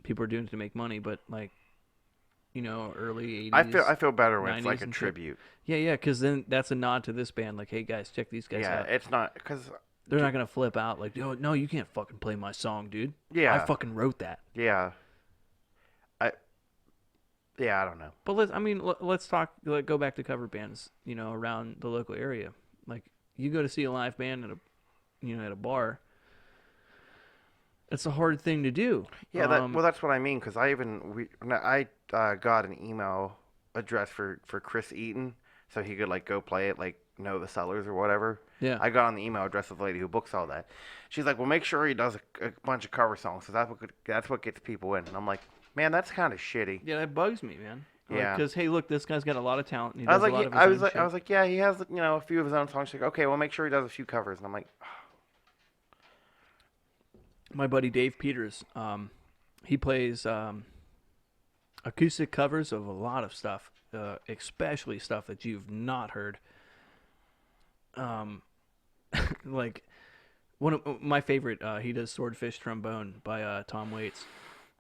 people are doing it to make money, but like, early 80s. I feel better when it's 90s like a and shit. tribute. Yeah, because then that's a nod to this band. Like, hey guys, check these guys Yeah, out. it's not because They're not gonna flip out like, no, you can't fucking play my song, dude. yeah, I fucking wrote that. yeah, I don't know. But let's talk. Go back to cover bands. Around the local area. Like, you go to see a live band at a bar. It's a hard thing to do. Yeah, that's what I mean. Because I got an email address for Chris Eaton, so he could like go play it like Know the Sellers or whatever. Yeah. I got on the email address of the lady who books all that. She's like, well, make sure he does a bunch of cover songs, so that's what gets people in. And I'm like, man, that's kind of shitty. Yeah, that bugs me, man. Yeah. Because hey, look, this guy's got a lot of talent. And he I does was a lot like, of his own shit. I was like, yeah, he has a few of his own songs. She's like, okay, well, make sure he does a few covers. And I'm like, My buddy Dave Peters, he plays acoustic covers of a lot of stuff, especially stuff that you've not heard. Like one of my favorite, he does Swordfish Trombone by Tom Waits,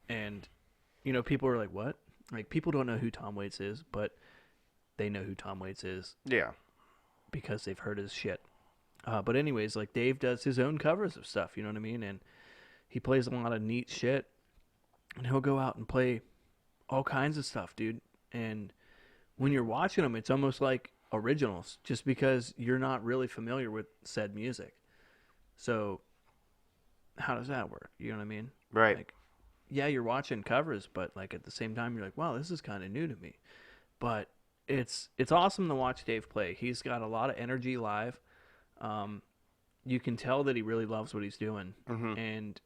and people are like, what? Like, people don't know who Tom Waits is, but they know who Tom Waits is yeah, because they've heard his shit. But anyways, like, Dave does his own covers of stuff, you know what I mean? And he plays a lot of neat shit, and he'll go out and play all kinds of stuff, dude. And when you're watching them, it's almost like originals, just because you're not really familiar with said music. So how does that work? You know what I mean? right. Like, yeah, you're watching covers, but like at the same time, you're like, wow, this is kind of new to me. But it's awesome to watch Dave play. He's got a lot of energy live. You can tell that he really loves what he's doing, and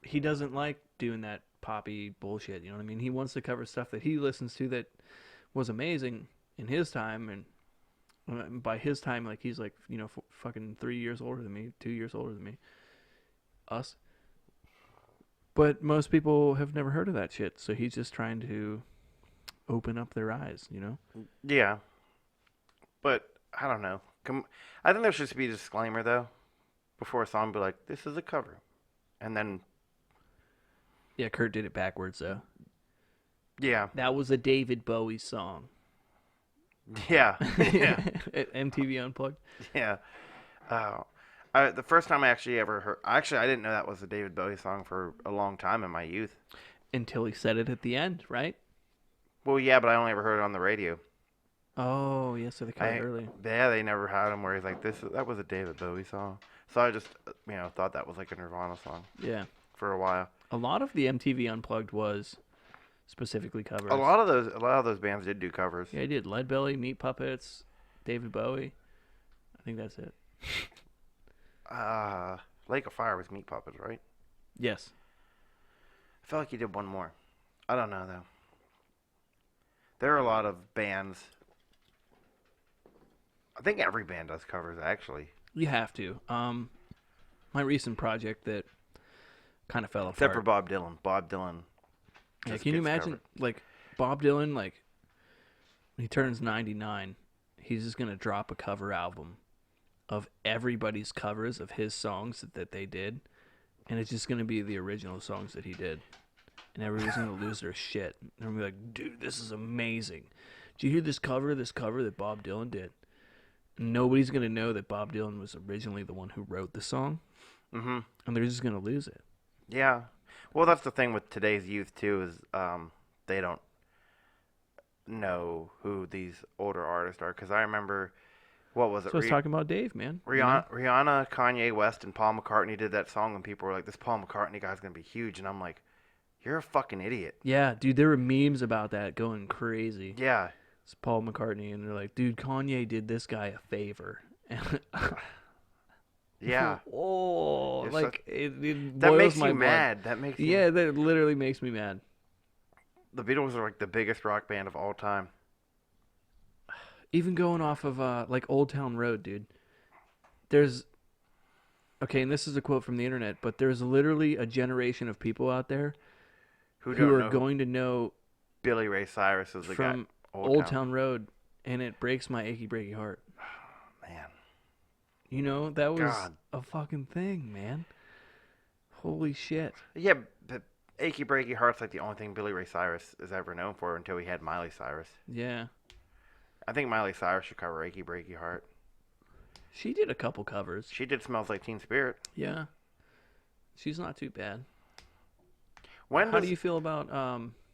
he doesn't like doing that poppy bullshit. You know what I mean? He wants to cover stuff that he listens to that was amazing in his time, and by his time, like, he's like, fucking 3 years older than me, 2 years older than me, us. But most people have never heard of that shit, so he's just trying to open up their eyes, Yeah, but I don't know. I think there should be a disclaimer though, before a song, be like, "This is a cover," and then Yeah, Kurt did it backwards though. yeah, That was a David Bowie song. yeah, yeah, At MTV Unplugged. yeah. The first time I actually ever heard, I didn't know that was a David Bowie song for a long time in my youth. Until he said it at the end, right? Well, yeah, but I only ever heard it on the radio. Oh, yes, so they cut it early. Yeah, they never had him where he's like, that was a David Bowie song. So I just, thought that was like a Nirvana song Yeah. for a while. A lot of the MTV Unplugged was specifically covers. A lot of those bands did do covers. Yeah, I did. Leadbelly, Meat Puppets, David Bowie. I think that's it. Lake of Fire was Meat Puppets, right? Yes. I felt like he did one more. I don't know though. There are a lot of bands. I think every band does covers actually. You have to. My recent project that kind of fell apart. Except for Bob Dylan. Bob Dylan. Yeah, just can you gets imagine, covered. like, Bob Dylan, like, when he turns 99, he's just going to drop a cover album of everybody's covers of his songs that they did, and it's just going to be the original songs that he did. And everybody's going to lose their shit. And they're going to be like, dude, this is amazing. Did you hear this cover that Bob Dylan did? And nobody's going to know that Bob Dylan was originally the one who wrote the song. Mm-hmm. And they're just going to lose it. Yeah. Well, that's the thing with today's youth too, is they don't know who these older artists are. Because I remember, what was it? So I was talking about Dave, man. Rihanna, Kanye West, and Paul McCartney did that song, and people were like, "This Paul McCartney guy's gonna be huge," and I'm like, "You're a fucking idiot." Yeah, dude, there were memes about that going crazy. Yeah. It's Paul McCartney, and they're like, dude, Kanye did this guy a favor. Yeah. Oh, It's like, it That boils makes my you blood. mad. That makes you. Yeah, that literally makes me mad. The Beatles are like the biggest rock band of all time. Even going off of, like, Old Town Road, dude. There's, okay, and this is a quote from the internet, but there's literally a generation of people out there Who who don't are know who going to know Billy Ray Cyrus is the guy? from Old Town Road, and it breaks my achy breaky heart. Man, You know, that was God. a fucking thing, man. Holy shit. Yeah, but Achy Breaky Heart's like the only thing Billy Ray Cyrus is ever known for until he had Miley Cyrus. Yeah. I think Miley Cyrus should cover Achy Breaky Heart. She did a couple covers. She did Smells Like Teen Spirit. Yeah. She's not too bad. How do you feel about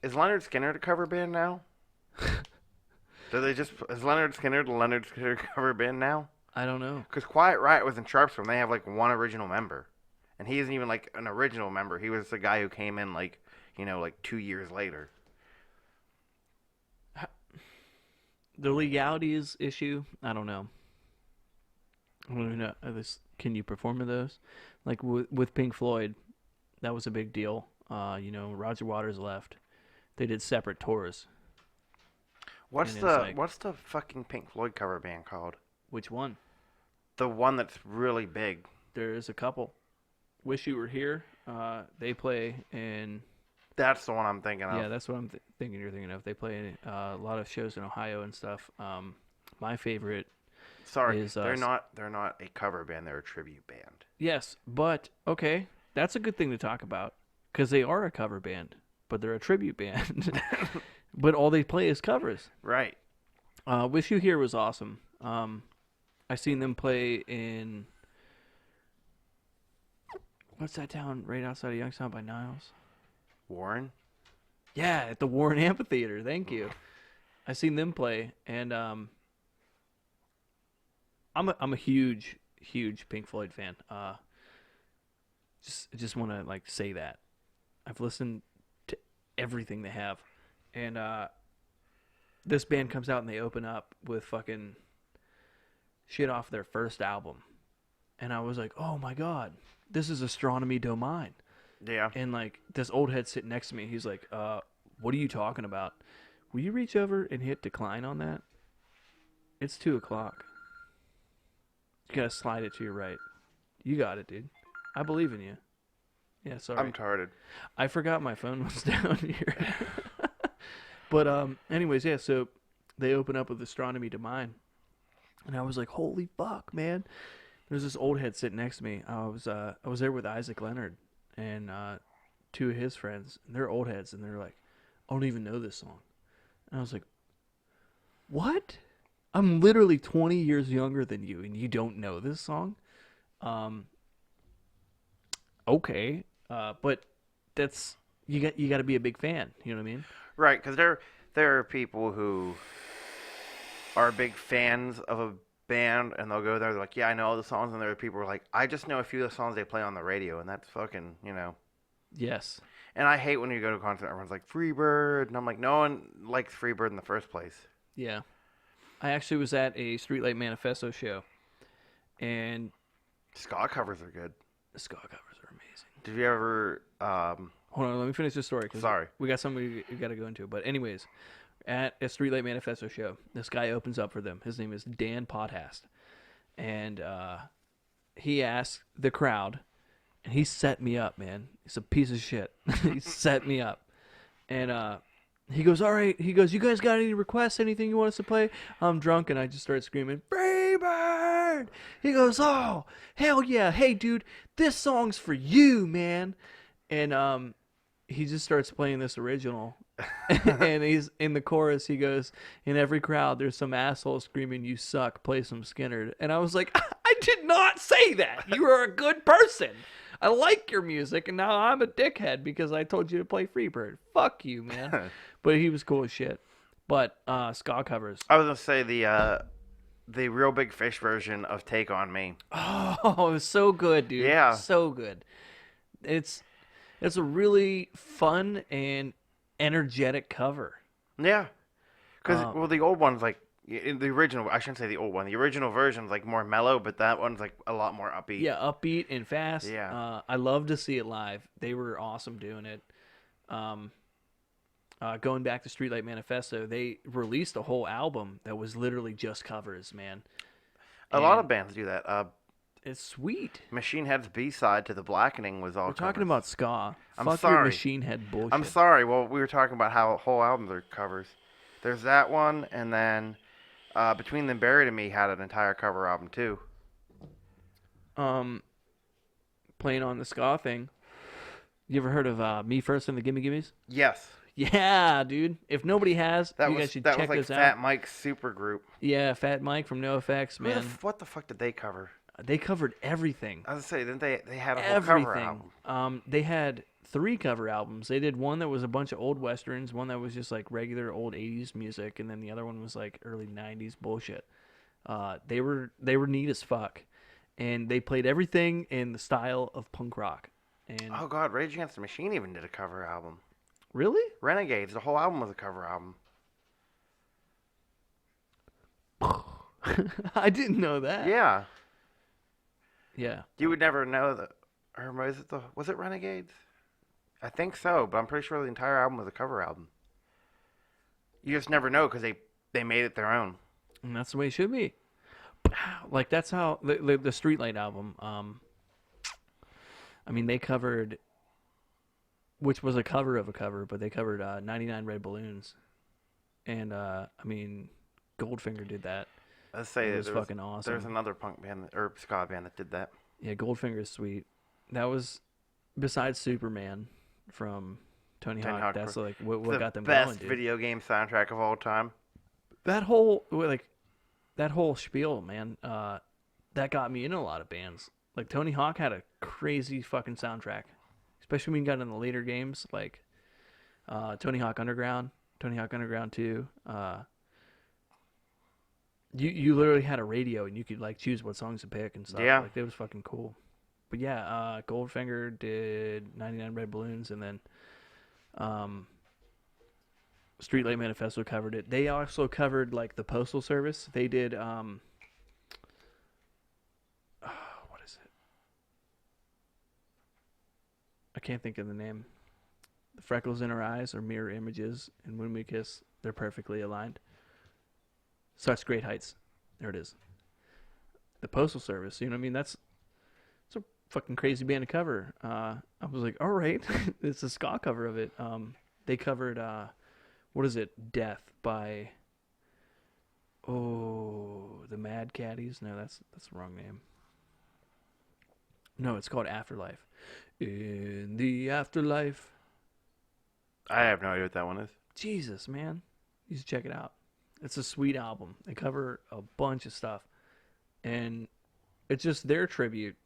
is Leonard Skinner a cover band now? Is Leonard Skinner the Leonard Skinner cover band now? I don't know. Because Quiet Riot was in Sharpsburg. They have like one original member, and he isn't even like an original member. He was the guy who came in like 2 years later. The legalities issue, I don't know. I don't even know. Can you perform in those? Like with Pink Floyd, that was a big deal. Roger Waters left. They did separate tours. What's the fucking Pink Floyd cover band called? Which one? The one that's really big. There's a couple. Wish You Were Here. They play in. That's the one I'm thinking of. Yeah, that's what I'm thinking you're thinking of. They play in a lot of shows in Ohio and stuff. My favorite. Sorry, is, they're not a cover band. They're a tribute band. Yes, but okay, that's a good thing to talk about because they are a cover band, but they're a tribute band. But all they play is covers. Right. Wish You Here was awesome. I seen them play in what's that town right outside of Youngstown by Niles? Warren. Yeah, at the Warren Amphitheater. Thank you. I seen them play, and I'm a huge Pink Floyd fan. Just want to like say that I've listened to everything they have, and this band comes out and they open up with fucking shit off their first album, and I was like, oh my god, this is Astronomy Domain. Yeah. And like this old head sitting next to me, he's like, what are you talking about? Will you reach over and hit decline on that? It's 2:00. You gotta slide it to your right. You got it, dude. I believe in you. Yeah, sorry. I'm retarded. I forgot my phone was down here. But anyways, yeah, so they open up with Astronomy Domain. And I was like, holy fuck, man. There's this old head sitting next to me. I was there with Isaac Leonard and two of his friends. And they're old heads, and they're like, I don't even know this song. And I was like, what? I'm literally 20 years younger than you, and you don't know this song? Okay. But that's you got to be a big fan. You know what I mean? Right, because there are people who are big fans of a band, and they'll go there. They're like, yeah, I know all the songs, and there are people who are like, I just know a few of the songs they play on the radio, and that's fucking, Yes. And I hate when you go to a concert, everyone's like, Freebird, and I'm like, no one likes Freebird in the first place. Yeah. I actually was at a Streetlight Manifesto show, and ska covers are good. the ska covers are amazing. Did you ever? Hold on, let me finish this story. 'Cause Sorry. we got something we got to go into. But anyways, at a Streetlight Manifesto show, this guy opens up for them. His name is Dan Pothast, and he asked the crowd, and he set me up, man. He's a piece of shit. He set me up, and he goes, all right. He goes, you guys got any requests? Anything you want us to play? I'm drunk, and I just started screaming, Freebird! He goes, oh, hell yeah. Hey, dude, this song's for you, man. And he just starts playing this original. And he's in the chorus. He goes, in every crowd, there's some asshole screaming, you suck, play some Skynyrd. And I was like, I did not say that. You are a good person. I like your music, and now I'm a dickhead because I told you to play Freebird. Fuck you, man. But he was cool as shit. But ska covers. I was gonna say the Real Big Fish version of Take on Me. Oh, it was so good, dude. Yeah. So good. It's a really fun and energetic cover. Yeah, because the old one's like in the original. I shouldn't say the old one. The original version's like more mellow, but that one's like a lot more upbeat. Yeah, upbeat and fast. Yeah. I love to see it live. They were awesome doing it. Going back to Streetlight Manifesto, they released a whole album that was literally just covers, man. A lot of bands do that. It's sweet. Machine Head's B-side to The Blackening was all We're talking covers. about ska. I'm Fuck your sorry. Machine Head bullshit. I'm sorry. Well, we were talking about how whole albums are covers. There's that one, and then Between Them Buried and Me had an entire cover album too. Playing on the ska thing. You ever heard of Me First and the Gimme Gimmes? Yes. Yeah, dude. If nobody has, you guys should check like this Fat out. Mike's super group. Yeah, Fat Mike from NoFX, man. What the fuck did they cover? They covered everything. I was gonna say, didn't they had a whole cover album? They had 3 cover albums. They did one that was a bunch of old westerns, one that was just like regular old 80s music, and then the other one was like early 90s bullshit. They were neat as fuck, and they played everything in the style of punk rock. And Oh god, Rage Against the Machine even did a cover album. really? Renegades, the whole album was a cover album. I didn't know that. Yeah, Yeah. you would never know that. Or was it Renegades? I think so, but I'm pretty sure the entire album was a cover album. You just never know because they made it their own. And that's the way it should be. Like that's how the Streetlight album. I mean, they covered, which was a cover of a cover, but they covered 99 Red Balloons, and I mean, Goldfinger did that. Let's say It was fucking awesome. There's another punk band or ska band that did that. Yeah, Goldfinger is sweet. That was besides Superman from Tony Hawk. That's like what got them best going, dude. video game soundtrack of all time. That whole spiel, man, that got me into a lot of bands. Like Tony Hawk had a crazy fucking soundtrack, especially when you got in the later games, like Tony Hawk Underground 2. You literally had a radio and you could like choose what songs to pick and stuff. Yeah. Like it was fucking cool. But yeah, Goldfinger did 99 Red Balloons, and then Streetlight Manifesto covered it. They also covered like the Postal Service. They did what is it? I can't think of the name. The freckles in her eyes are mirror images, and when we kiss, they're perfectly aligned. Such great heights. There it is. The Postal Service. You know what I mean? It's a fucking crazy band to cover. I was like, all right, it's a ska cover of it. They covered what is it? Death by the Mad Caddies. No, that's the wrong name. No, it's called Afterlife. In the Afterlife. I have no idea what that one is. Jesus, man. You should check it out. It's a sweet album. They cover a bunch of stuff. And it's just their tribute.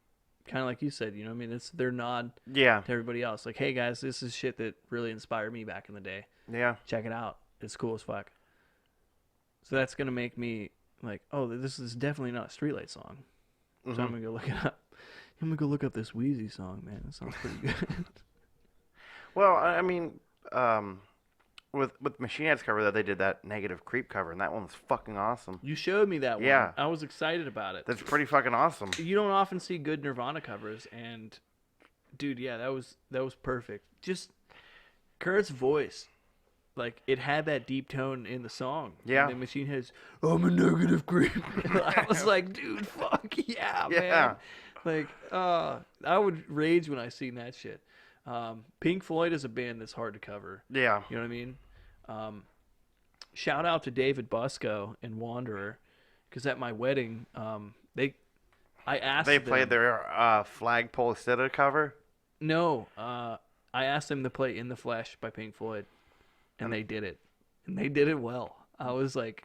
Kind of like you said, you know what I mean? It's their nod Yeah. to everybody else. Like, hey, guys, this is shit that really inspired me back in the day. Yeah. Check it out. It's cool as fuck. So that's going to make me like, oh, this is definitely not a Streetlight song. So I'm going to go look it up. I'm going to go look up this Wheezy song, man. It sounds pretty good. Well, I mean, with Machine Head's cover, that they did that Negative Creep cover, and that one was fucking awesome. You showed me that one. Yeah. I was excited about it. That's pretty fucking awesome. You don't often see good Nirvana covers, and dude, yeah, that was perfect. Just Kurt's voice, like it had that deep tone in the song. Yeah. And the Machine Head's, I'm a negative creep. I was like, dude, fuck yeah, Yeah. man. Like, I would rage when I seen that shit. Pink Floyd is a band that's hard to cover. Yeah. You know what I mean? Shout out to David Busco and Wanderer, because at my wedding, I asked They them, played their Flagpole Sitta cover. No, I asked them to play In the Flesh by Pink Floyd, and they did it. And they did it well. I was like,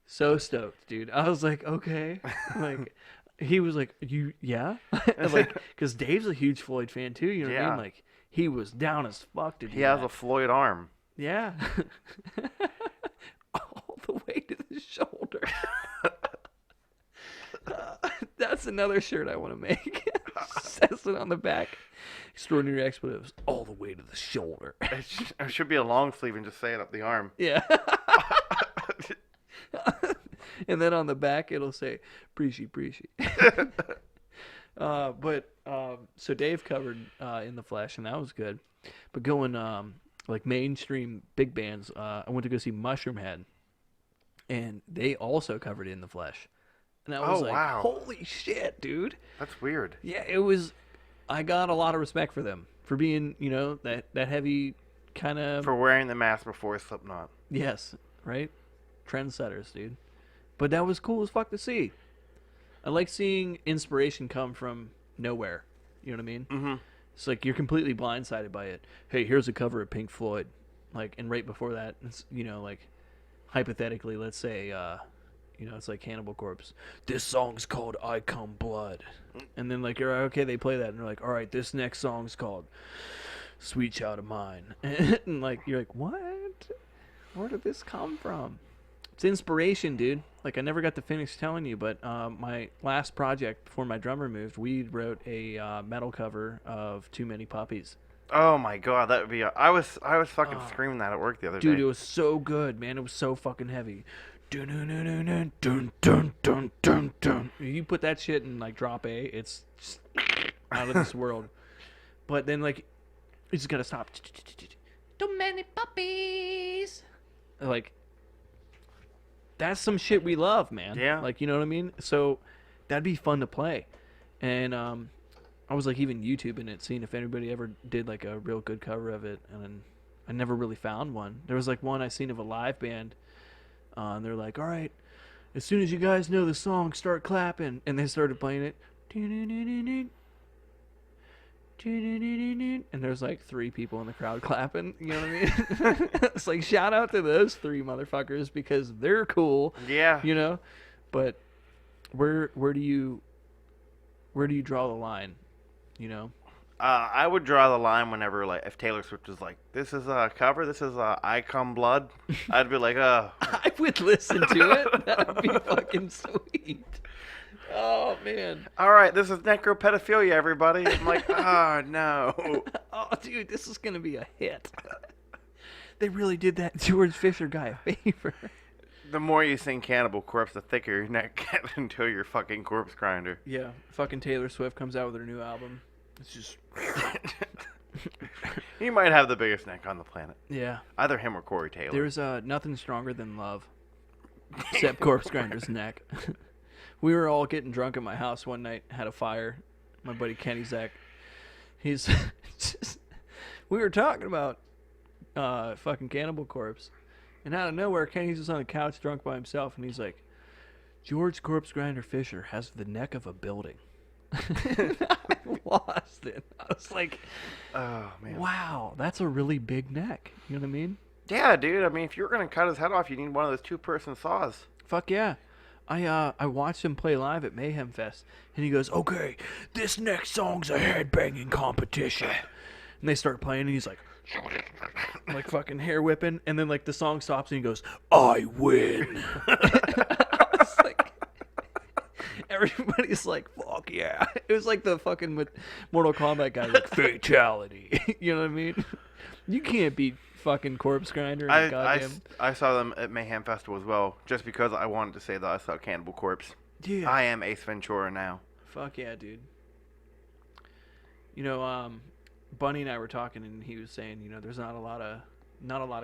so stoked, dude. I was like, okay. Like, he was like, yeah? Like, because Dave's a huge Floyd fan too, you know what I Yeah. mean? Like, he was down as fuck to do He has that. a Floyd arm. Yeah. All the way to the shoulder. That's another shirt I want to make. Says it on the back. Extraordinary expletives. All the way to the shoulder. It should be a long sleeve and just say it up the arm. Yeah. And then on the back it'll say "Preachy, preachy." So Dave covered In the Flesh, and that was good. But going like mainstream big bands, I went to go see Mushroom Head, and they also covered In the Flesh, And I was Oh like, wow, holy shit, dude. that's weird. Yeah, it was. I got a lot of respect for them for being, that heavy kind of. For wearing the mask before Slipknot. Yes, right? Trendsetters, dude. But that was cool as fuck to see. I like seeing inspiration come from nowhere. You know what I mean? Mm-hmm. It's like you're completely blindsided by it. Hey, here's a cover of Pink Floyd. Like, and right before that, it's, like, hypothetically, let's say, it's like Cannibal Corpse. This song's called I Come Blood. And then, like, you're like, okay, they play that. And they're like, all right, this next song's called Sweet Child of Mine. And, like, you're like, what? Where did this come from? It's inspiration, dude. Like, I never got to finish telling you, but my last project before my drummer moved, we wrote a metal cover of Too Many Puppies. Oh my god, that would be. I was fucking screaming that at work the other Dude, day. it was so good, man. It was so fucking heavy. Dun, dun, dun, dun, dun, dun, dun, dun, dun. You put that shit in, like, drop A, it's just out of this world. But then, like, you just gotta stop. Too many puppies. Like, that's some shit we love, man. Yeah. Like, you know what I mean? So that'd be fun to play. And I was, like, even YouTubing it, seeing if anybody ever did, like, a real good cover of it. And I never really found one. There was, like, one I seen of a live band. And they're like, all right, as soon as you guys know the song, start clapping. And they started playing it. And there's like 3 people in the crowd clapping. You know what I mean? It's like, shout out to those 3 motherfuckers because they're cool. Yeah. But where do you draw the line? I would draw the line whenever, like, if Taylor Swift was like, "This is a cover. This is I Come Blood," I'd be like, I would listen to it. That would be fucking sweet. Oh man. All right, this is necropedophilia, everybody. I'm like, oh no. Oh, dude, this is gonna be a hit. They really did that George Fisher guy a favor. The more you sing Cannibal Corpse, the thicker your neck gets until you're fucking corpse grinder. Yeah, fucking Taylor Swift comes out with her new album. It's just. He might have the biggest neck on the planet. Yeah. Either him or Corey Taylor. There's nothing stronger than love, except Corpse Grinder's neck. We were all getting drunk at my house one night, had a fire. My buddy Kenny Zach, he's just, we were talking about fucking Cannibal Corpse, and out of nowhere, Kenny's just on the couch drunk by himself, and he's like, George Corpse Grinder Fisher has the neck of a building. I lost it. I was like, oh man, wow, that's a really big neck. You know what I mean? Yeah, dude. I mean, if you were gonna cut his head off, you need one of those 2-person saws. Fuck yeah. I watched him play live at Mayhem Fest, and he goes, okay, this next song's a headbanging competition. And they start playing, and he's like fucking hair whipping, and then, like, the song stops, and he goes, I win. I was like, everybody's like, fuck yeah. It was like the fucking Mortal Kombat guy, like, fatality. You know what I mean? You can't beat fucking Corpse Grinder and goddamn. I saw them at Mayhem Festival as well, just because I wanted to say that I saw Cannibal Corpse. Yeah. I am Ace Ventura now. Fuck yeah, dude. Bunny and I were talking, and he was saying, there's not a lot of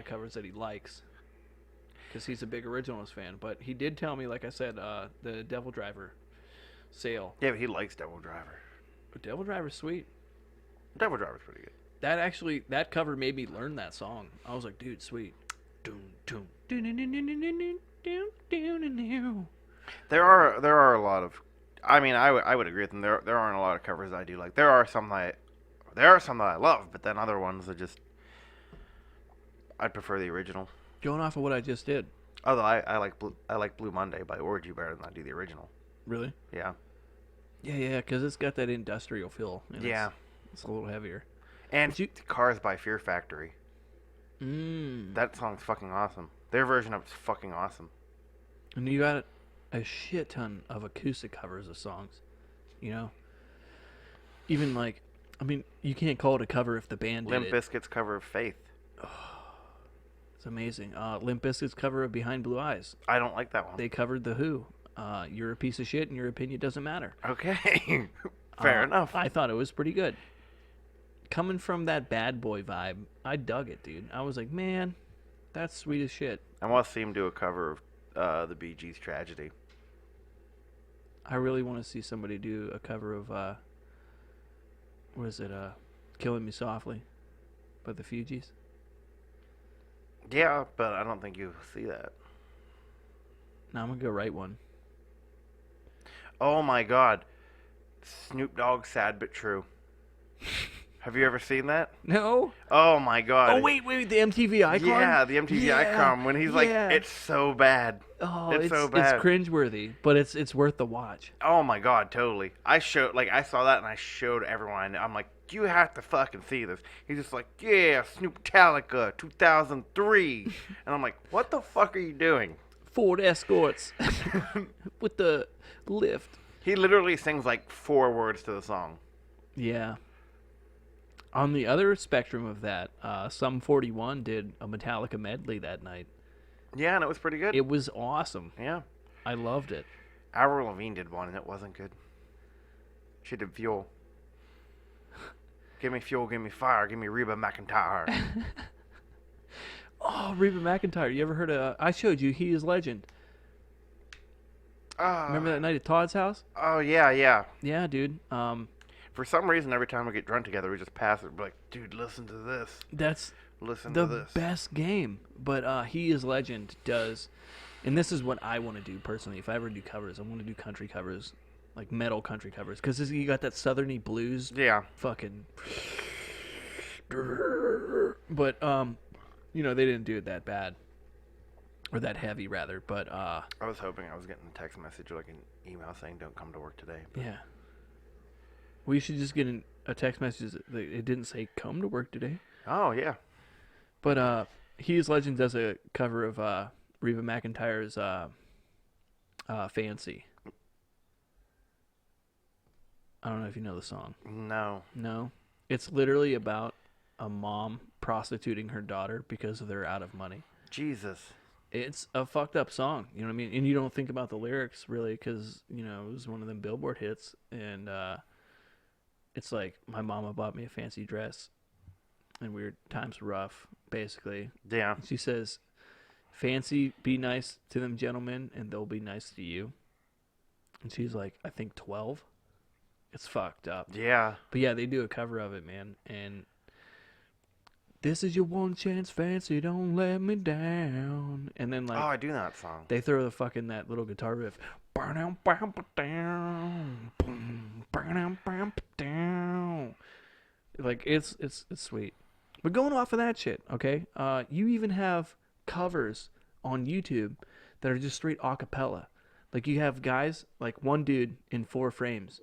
covers that he likes, because he's a big originals fan. But he did tell me, like I said, the Devil Driver sale. Yeah, but he likes Devil Driver. But Devil Driver's sweet. Devil Driver's pretty good. That cover made me learn that song. I was like, dude, sweet. There are a lot of. I mean, I would agree with them. There aren't a lot of covers I do like. There are some that I love, but then other ones that just. I'd prefer the original. Going off of what I just did. Although I like Blue Monday by Orgy better than I do the original. Really? Yeah. Yeah, because it's got that industrial feel. And yeah. It's a little heavier. And Cars by Fear Factory. Mm. That song's fucking awesome. Their version of it's fucking awesome. And you got a shit ton of acoustic covers of songs. Even like, I mean, you can't call it a cover if the band did Limp it. Bizkit's cover of Faith. It's amazing. Limp Bizkit's cover of Behind Blue Eyes. I don't like that one. They covered The Who. You're a piece of shit and your opinion doesn't matter. Okay. Fair enough. I thought it was pretty good. Coming from that bad boy vibe, I dug it, dude. I was like, man, that's sweet as shit. I want to see him do a cover of the Bee Gees' Tragedy. I really want to see somebody do a cover of what is it? "Killing Me Softly" by the Fugees. Yeah, but I don't think you'll see that. Now I'm gonna go write one. Oh my God, Snoop Dogg, "Sad but True." Have you ever seen that? No. Oh my God. Oh wait, the MTV Icon. Yeah, the MTV Yeah, Icon when he's like, yeah. it's so bad. Oh, It's it's so it's bad. cringeworthy, but it's worth the watch. Oh my God, totally. I saw that and I showed everyone I knew. I'm like, you have to fucking see this. He's just like, yeah, Snoop Metallica, 2003. And I'm like, what the fuck are you doing? Ford Escorts with the lift. He literally sings like 4 words to the song. Yeah. On the other spectrum of that, Sum 41 did a Metallica medley that night. Yeah, and it was pretty good. It was awesome. Yeah. I loved it. Avril Lavigne did one and it wasn't good. She did Fuel. Give me fuel, give me fire, give me Reba McEntire. Oh, Reba McEntire. You ever heard of... I showed you He Is Legend. Remember that night at Todd's house? Oh, yeah, yeah. Yeah, dude. For some reason, every time we get drunk together, we just pass it. We're like, dude, listen to this. That's Listen the to this. best game. But He Is Legend does... And this is what I want to do personally. If I ever do covers, I want to do country covers. Like metal country covers. Because you got that southerny blues. Yeah. Fucking... But, you know, they didn't do it that bad. Or that heavy, rather. But, I was hoping I was getting a text message or like an email saying don't come to work today. But yeah. We should just get a text message that it didn't say come to work today. Oh, yeah. But He Is Legend does a cover of Reba McEntire's Fancy. I don't know if you know the song. No. No? It's literally about a mom prostituting her daughter because they're out of money. Jesus. It's a fucked up song, you know what I mean? And you don't think about the lyrics really because, you know, it was one of them Billboard hits. And it's like, my mama bought me a fancy dress and weird times rough, basically. Yeah. She says, fancy, be nice to them gentlemen and they'll be nice to you. And she's like, I think 12. It's fucked up. Yeah. But yeah, they do a cover of it, man. And this is your one chance, fancy, don't let me down. And then like, Oh, I do know that song. they throw the fucking that little guitar riff. Like it's sweet. But going off of that shit, okay? You even have covers on YouTube that are just straight a cappella. Like you have guys, like one dude in 4 frames,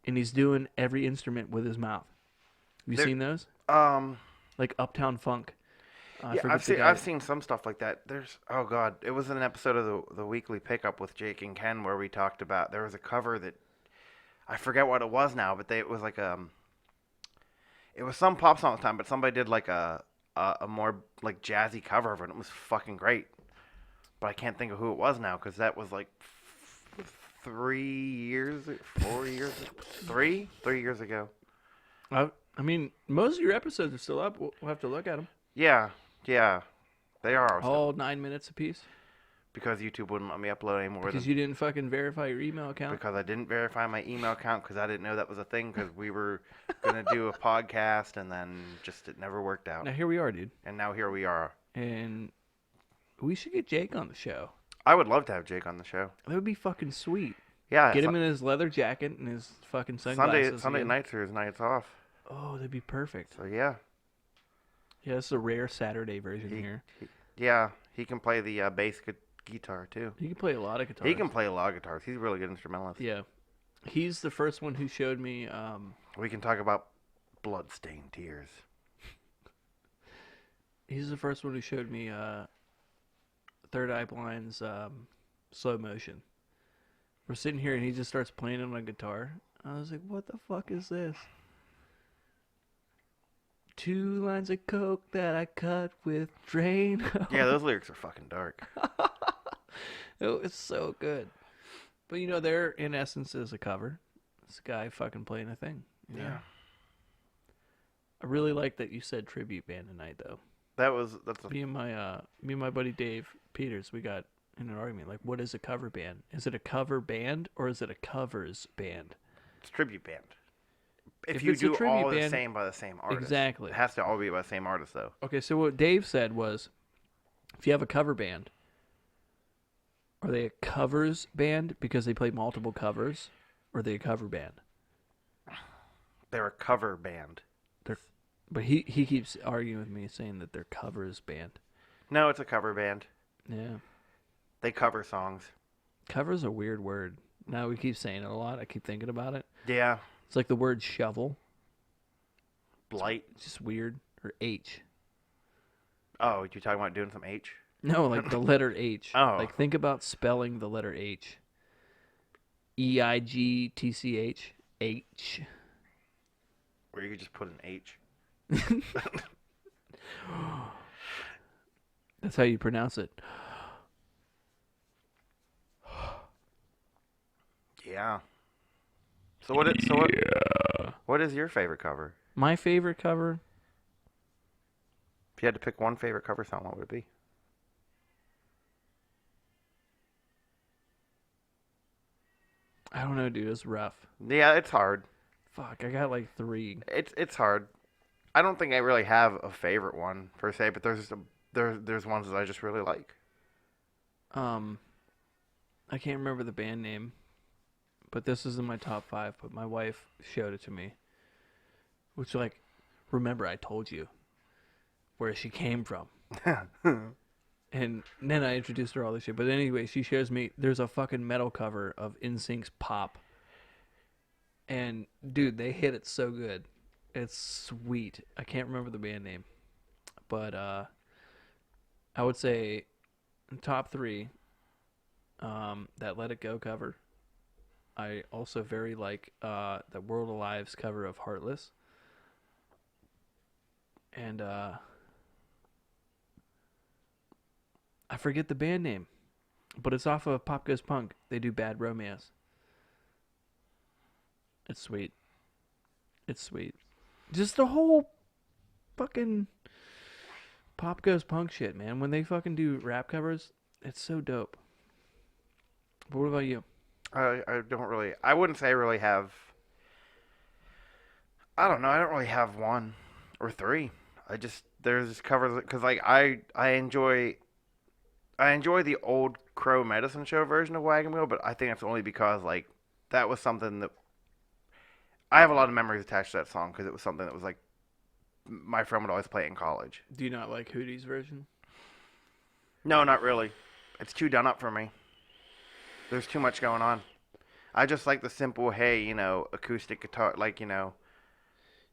and he's doing every instrument with his mouth. Have you There- seen those? Like Uptown Funk. I Yeah, forget the guy. I've seen some stuff like that. There's oh God, it was an episode of the weekly pickup with Jake and Ken where we talked about there was a cover that I forget what it was now, but it was like it was some pop song at the time, but somebody did like a more like jazzy cover of it. And it was fucking great, but I can't think of who it was now because that was like 3 years, 4 years, 3 years ago. I mean, most of your episodes are still up. We'll have to look at them. Yeah, they are still, All 9 minutes apiece. because YouTube wouldn't let me upload any more Because than you didn't fucking verify your email account. because I didn't verify my email account because I didn't know that was a thing because we were gonna do a podcast and then just it never worked out. Now here we are, dude. And now here we are. And we should get Jake on the show. I would love to have Jake on the show. That would be fucking sweet. Yeah, Get him in his leather jacket and his fucking sunglasses. Sunday again. nights are his nights off. Oh, that'd be perfect. So yeah, Yeah, this is a rare Saturday version He- here. he can play the bass guitar too. He can play a lot of guitars. He can play a lot of guitars. He's a really good instrumentalist. Yeah. He's the first one who showed me. We can talk about Bloodstained Tears. He's the first one who showed me Third Eye Blind's Slow Motion. We're sitting here and he just starts playing on a guitar. I was like, what the fuck is this? 2 lines of coke that I cut with Drano. Yeah, those lyrics are fucking dark. Oh, it's so good. But you know, they're in essence is a cover. This guy fucking playing a thing. You know? Yeah, I really like that you said tribute band tonight, though. that's a Me and my buddy Dave Peters, we got in an argument. Like, what is a cover band? Is it a cover band or is it a covers band? It's a tribute band. If If you it's a do tribute all the band, same by the same artist. exactly. It has to all be by the same artist, though. Okay, so what Dave said was, if you have a cover band, are they a covers band because they play multiple covers, or are they a cover band? They're a cover band. But he keeps arguing with me, saying that they're covers band. No, it's a cover band. Yeah, They cover songs. cover's a weird word. Now we keep saying it a lot. I keep thinking about it. Yeah. It's like the word shovel. Blight. It's just weird. Or H. Oh, you talking about doing some H? No, like the letter H. Oh. Like think about spelling the letter H. EIGTCH. H. Or you could just put an H. That's how you pronounce it. Yeah. What is your favorite cover? My favorite cover? If you had to pick one favorite cover song, what would it be? I don't know, dude. It's rough. Yeah, it's hard. Fuck, I got like 3. It's hard. I don't think I really have a favorite one per se, but there's ones that I just really like. I can't remember the band name, but this is in my top 5. But my wife showed it to me, which, like, remember I told you where she came from, and then I introduced her all this shit. But anyway, she shows me there's a fucking metal cover of NSYNC's "Pop," and dude, they hit it so good. It's sweet. I can't remember the band name, but I would say top 3. That "Let It Go" cover. I also very like the World Alive's cover of "Heartless," and I forget the band name, but it's off of Pop Goes Punk. They do "Bad Romance." It's sweet. It's sweet. Just the whole fucking Pop Goes Punk shit, man. When they fucking do rap covers, it's so dope. But what about you? I don't really. I wouldn't say I really have. I don't know. I don't really have one or 3. There's covers because like I enjoy the old Crow Medicine Show version of Wagon Wheel, but I think that's only because like that was something that I have a lot of memories attached to that song because it was something that was like my friend would always play it in college. Do you not like Hootie's version? No, not really. It's too done up for me. There's too much going on. I just like the simple, hey, acoustic guitar,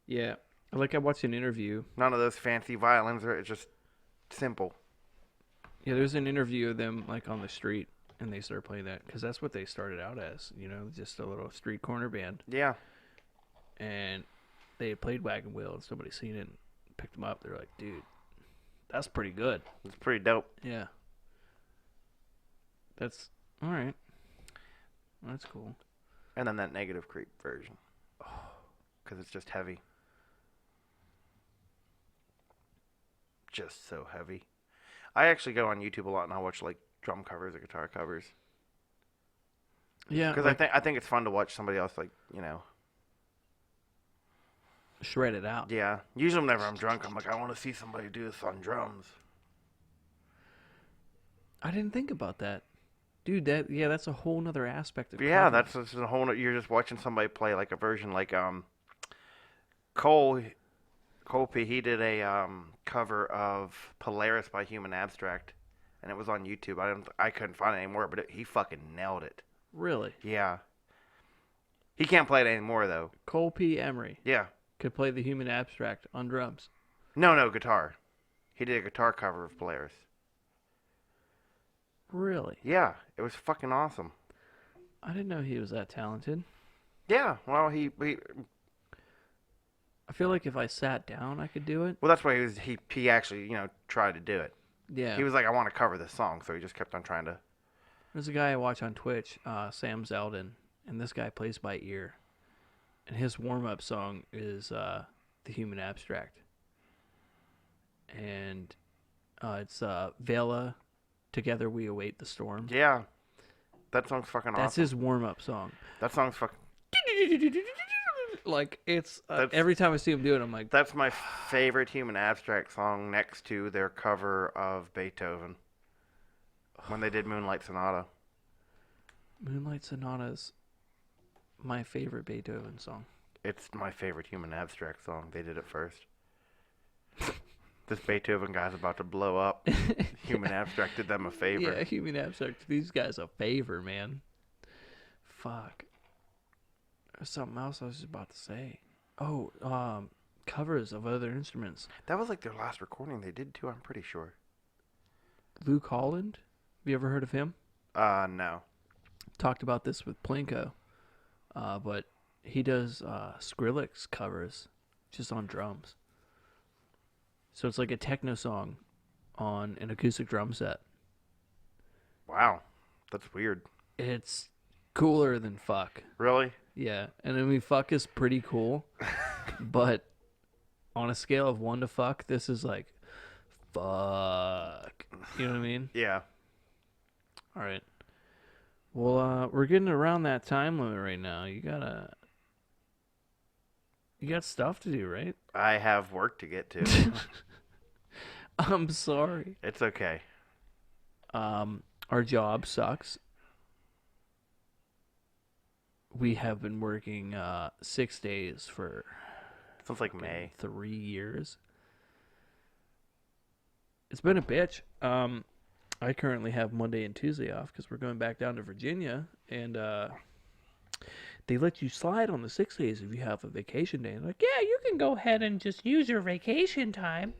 Yeah. Like I watched an interview. none of those fancy violins. It's just simple. Yeah, there's an interview of them like on the street, and they started playing that because that's what they started out as, just a little street corner band. Yeah. And they had played Wagon Wheel, and somebody seen it and picked them up. They're like, dude, that's pretty good. It's pretty dope. Yeah. That's all right. That's cool. And then that Negative Creep version. Because it's just heavy. Just so heavy. I actually go on YouTube a lot and I watch like drum covers or guitar covers. Yeah. Because I think it's fun to watch somebody else shred it out. Yeah. Usually whenever I'm drunk, I'm like, I want to see somebody do this on drums. I didn't think about that. Dude, that's a whole nother aspect of Yeah, covers. that's a whole. You're just watching somebody play like a version like Cole P. He did a cover of Polaris by Human Abstract, and it was on YouTube. I couldn't find it anymore, but he fucking nailed it. Really? Yeah. He can't play it anymore though. Cole P. Emery Yeah. could play the Human Abstract on drums. No, guitar. He did a guitar cover of Polaris. Really? Yeah, it was fucking awesome. I didn't know he was that talented. Yeah, well, he I feel like if I sat down, I could do it. well, that's why he actually tried to do it. Yeah. He was like, I want to cover this song, so he just kept on trying to. There's a guy I watch on Twitch, Sam Zeldin, and this guy plays by ear. And his warm-up song is The Human Abstract. And it's Vela, Together We Await the Storm. Yeah, that song's fucking That's awesome. his warm-up song. That song's fucking. Like, it's That's every time I see him do it, I'm like, that's my favorite Human Abstract song next to their cover of Beethoven when they did Moonlight Sonata. Moonlight Sonata's my favorite Beethoven song. It's my favorite Human Abstract song. They did it first. This Beethoven guy's about to blow up. Human Abstract did them a favor. Yeah, Human Abstract. These guys a favor, man. Fuck. There's something else I was just about to say. Oh, covers of other instruments. That was like their last recording they did too, I'm pretty sure. Luke Holland. Have you ever heard of him? No. Talked about this with Plinko. But he does Skrillex covers just on drums. So it's like a techno song on an acoustic drum set. Wow. That's weird. It's cooler than fuck. Really? Yeah. And I mean, fuck is pretty cool. But on a scale of 1 to fuck, this is like, fuck. You know what I mean? Yeah. All right. Well, we're getting around that time limit right now. You got stuff to do, right? I have work to get to. I'm sorry. It's okay. Our job sucks. We have been working 6 days for Sounds like May. 3 years. It's been a bitch. I currently have Monday and Tuesday off because we're going back down to Virginia, and they let you slide on the 6 days if you have a vacation day. And like, yeah, you can go ahead and just use your vacation time.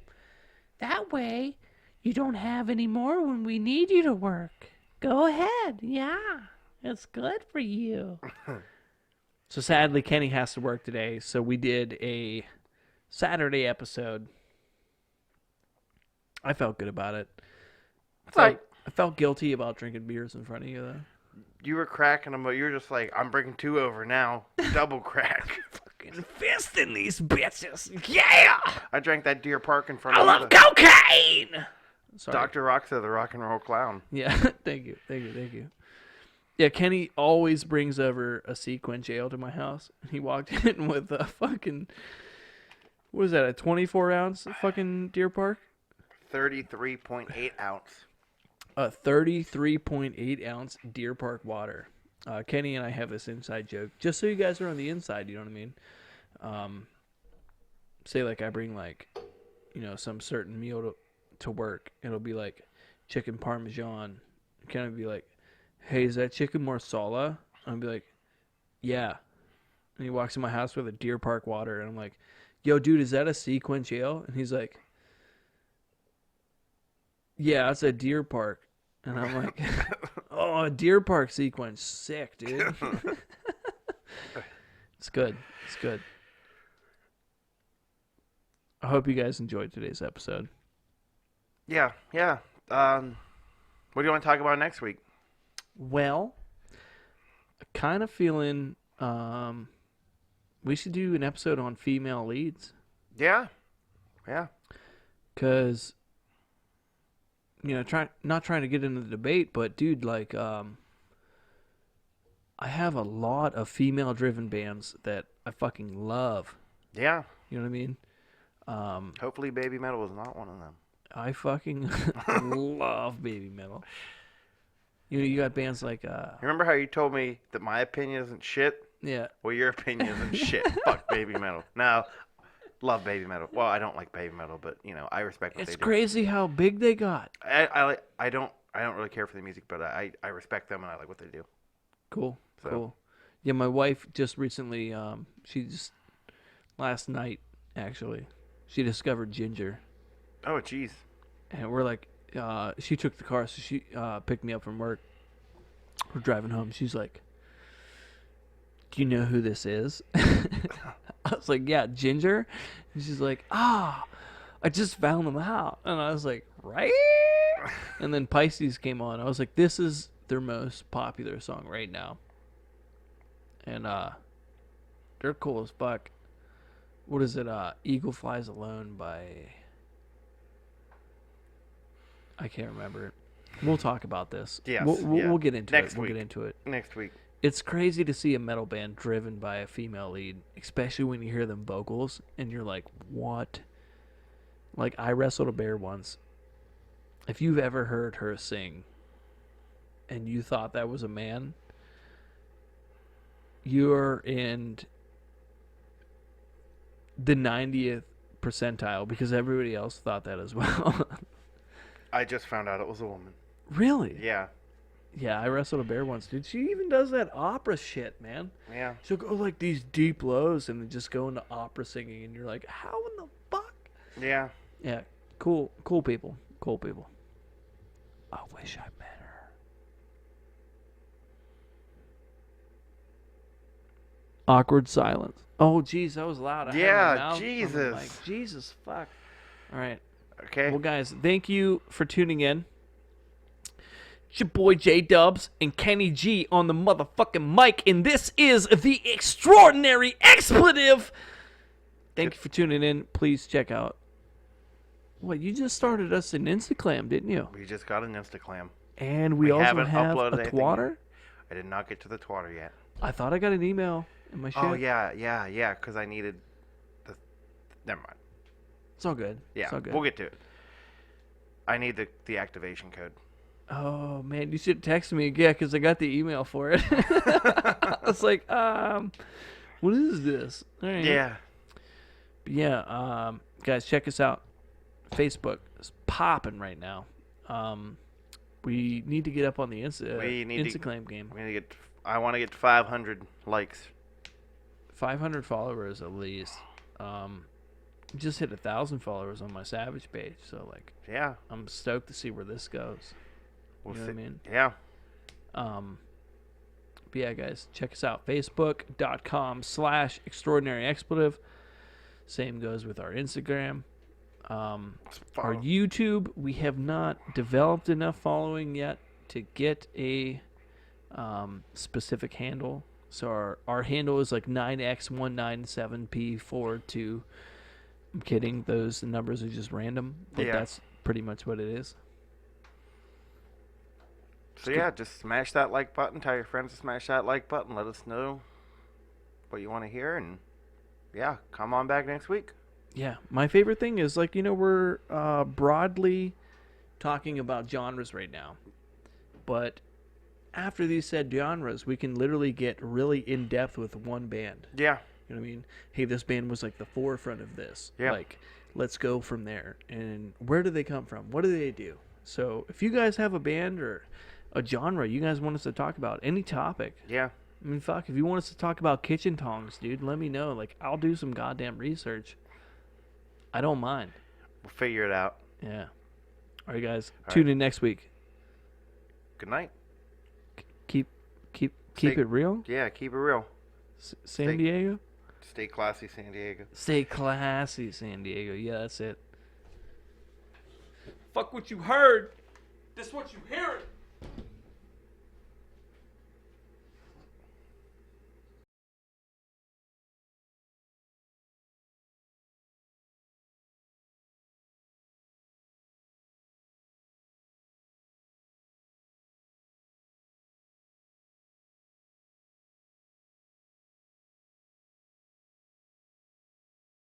That way, you don't have any more when we need you to work. Go ahead. Yeah, it's good for you. So sadly, Kenny has to work today, so we did a Saturday episode. I felt good about it. I felt guilty about drinking beers in front of you, though. You were cracking them, but you were just like, I'm bringing 2 over now. Double crack. Fucking fisting these bitches. Yeah! I drank that Deer Park in front I of love cocaine! Sorry. Dr. Roxa, the rock and roll clown. Yeah, thank you. Yeah, Kenny always brings over a Sequence ale to my house. He walked in with a fucking, what is that, a 24-ounce fucking Deer Park? 33.8 ounce. A 33.8-ounce Deer Park water. Kenny and I have this inside joke. Just so you guys are on the inside, you know what I mean? Say, like, I bring, like, you know, some certain meal to work. It'll be, like, chicken parmesan. Kenny would be like, hey, is that chicken marsala? I'll be like, yeah. And he walks in my house with a Deer Park water. And I'm like, yo, dude, is that a Sequence ale? And he's like, yeah, it's a Deer Park. And I'm like, oh, a Deer Park Sequence. Sick, dude. It's good. It's good. I hope you guys enjoyed today's episode. Yeah. What do you want to talk about next week? Well, kind of feeling we should do an episode on female leads. Yeah. Because, you know, not trying to get into the debate, but dude, like, I have a lot of female-driven bands that I fucking love. Yeah. You know what I mean? Hopefully Baby Metal is not one of them. I fucking love Baby Metal. You know, you got bands like Remember how you told me that my opinion isn't shit? yeah. Well, your opinion isn't shit. Fuck Baby Metal. Now, love Baby Metal. Well, I don't like Baby Metal, but you know, I respect what It's they do. crazy how big they got. I don't really care for the music, but I respect them and I like what they do. Cool. So. Cool. Yeah, my wife just recently last night actually, she discovered Ginger. Oh, jeez. And we're like, she took the car, so she picked me up from work. We're driving home. She's like, do you know who this is? I was like, yeah, Ginger. And she's like, I just found them out. And I was like, right? And then Pisces came on. I was like, this is their most popular song right now. And they're cool as fuck. What is it? Eagle Flies Alone by... I can't remember it. We'll talk about this. Yes, We'll get into Next it. We'll week. get into it. Next week. It's crazy to see a metal band driven by a female lead, especially when you hear them vocals and you're like, what? Like, I wrestled a bear once. If you've ever heard her sing and you thought that was a man, you're in the 90th percentile because everybody else thought that as well. I just found out it was a woman. Really? Yeah. Yeah, I wrestled a bear once, dude. She even does that opera shit, man. Yeah. She'll go like these deep lows and then just go into opera singing, and you're like, how in the fuck? Yeah. Yeah, cool people. Cool people. I wish I met her. Awkward silence. Oh, jeez, that was loud. I had my Yeah, mouth on the Jesus. mic. Jesus, fuck. All right. Okay. Well, guys, thank you for tuning in. It's your boy J Dubs and Kenny G on the motherfucking mic, and this is the Extraordinary Expletive. Thank you for tuning in. Please check out. What, you just started us an Instaclam, didn't you? We just got an Instaclam. And we also haven't have uploaded a anything twatter? I did not get to the twatter yet. I thought I got an email in my shit. Oh, yeah, because I needed the... Never mind. It's all good. Yeah, It's all good. we'll get to it. I need the activation code. Oh, man, you should text me again because I got the email for it. I was like, what is this? All right. Yeah. But yeah, guys, check us out. Facebook is popping right now. We need to get up on the Instaclam game. We need to get... I want to get 500 likes. 500 followers at least. Just hit 1,000 followers on my Savage page, so like, Yeah. I'm stoked to see where this goes. We'll You know see. what I mean? Yeah. But yeah, guys, check us out. Facebook.com/extraordinary expletive. Same goes with our Instagram. Our YouTube, we have not developed enough following yet to get a specific handle. So our handle is like 9x197p42. I'm kidding. Those numbers are just random, but Yeah. that's pretty much what it is. So yeah, just smash that like button. Tell your friends to smash that like button. Let us know what you want to hear, and yeah, come on back next week. Yeah, my favorite thing is like, we're broadly talking about genres right now, but after these said genres, we can literally get really in depth with one band. Yeah. You know what I mean? Hey, this band was like the forefront of this. Yeah. Like, let's go from there. And where do they come from? What do they do? So if you guys have a band or a genre you guys want us to talk about, any topic. Yeah. I mean, fuck, if you want us to talk about kitchen tongs, dude, let me know. Like, I'll do some goddamn research. I don't mind. We'll figure it out. Yeah. All right, guys. All Tune right. in next week. Good night. Keep Stay- it real. Yeah, keep it real. San Stay- Diego. Stay classy, San Diego. Stay classy, San Diego. Yeah, that's it. Fuck what you heard. That's what you hear.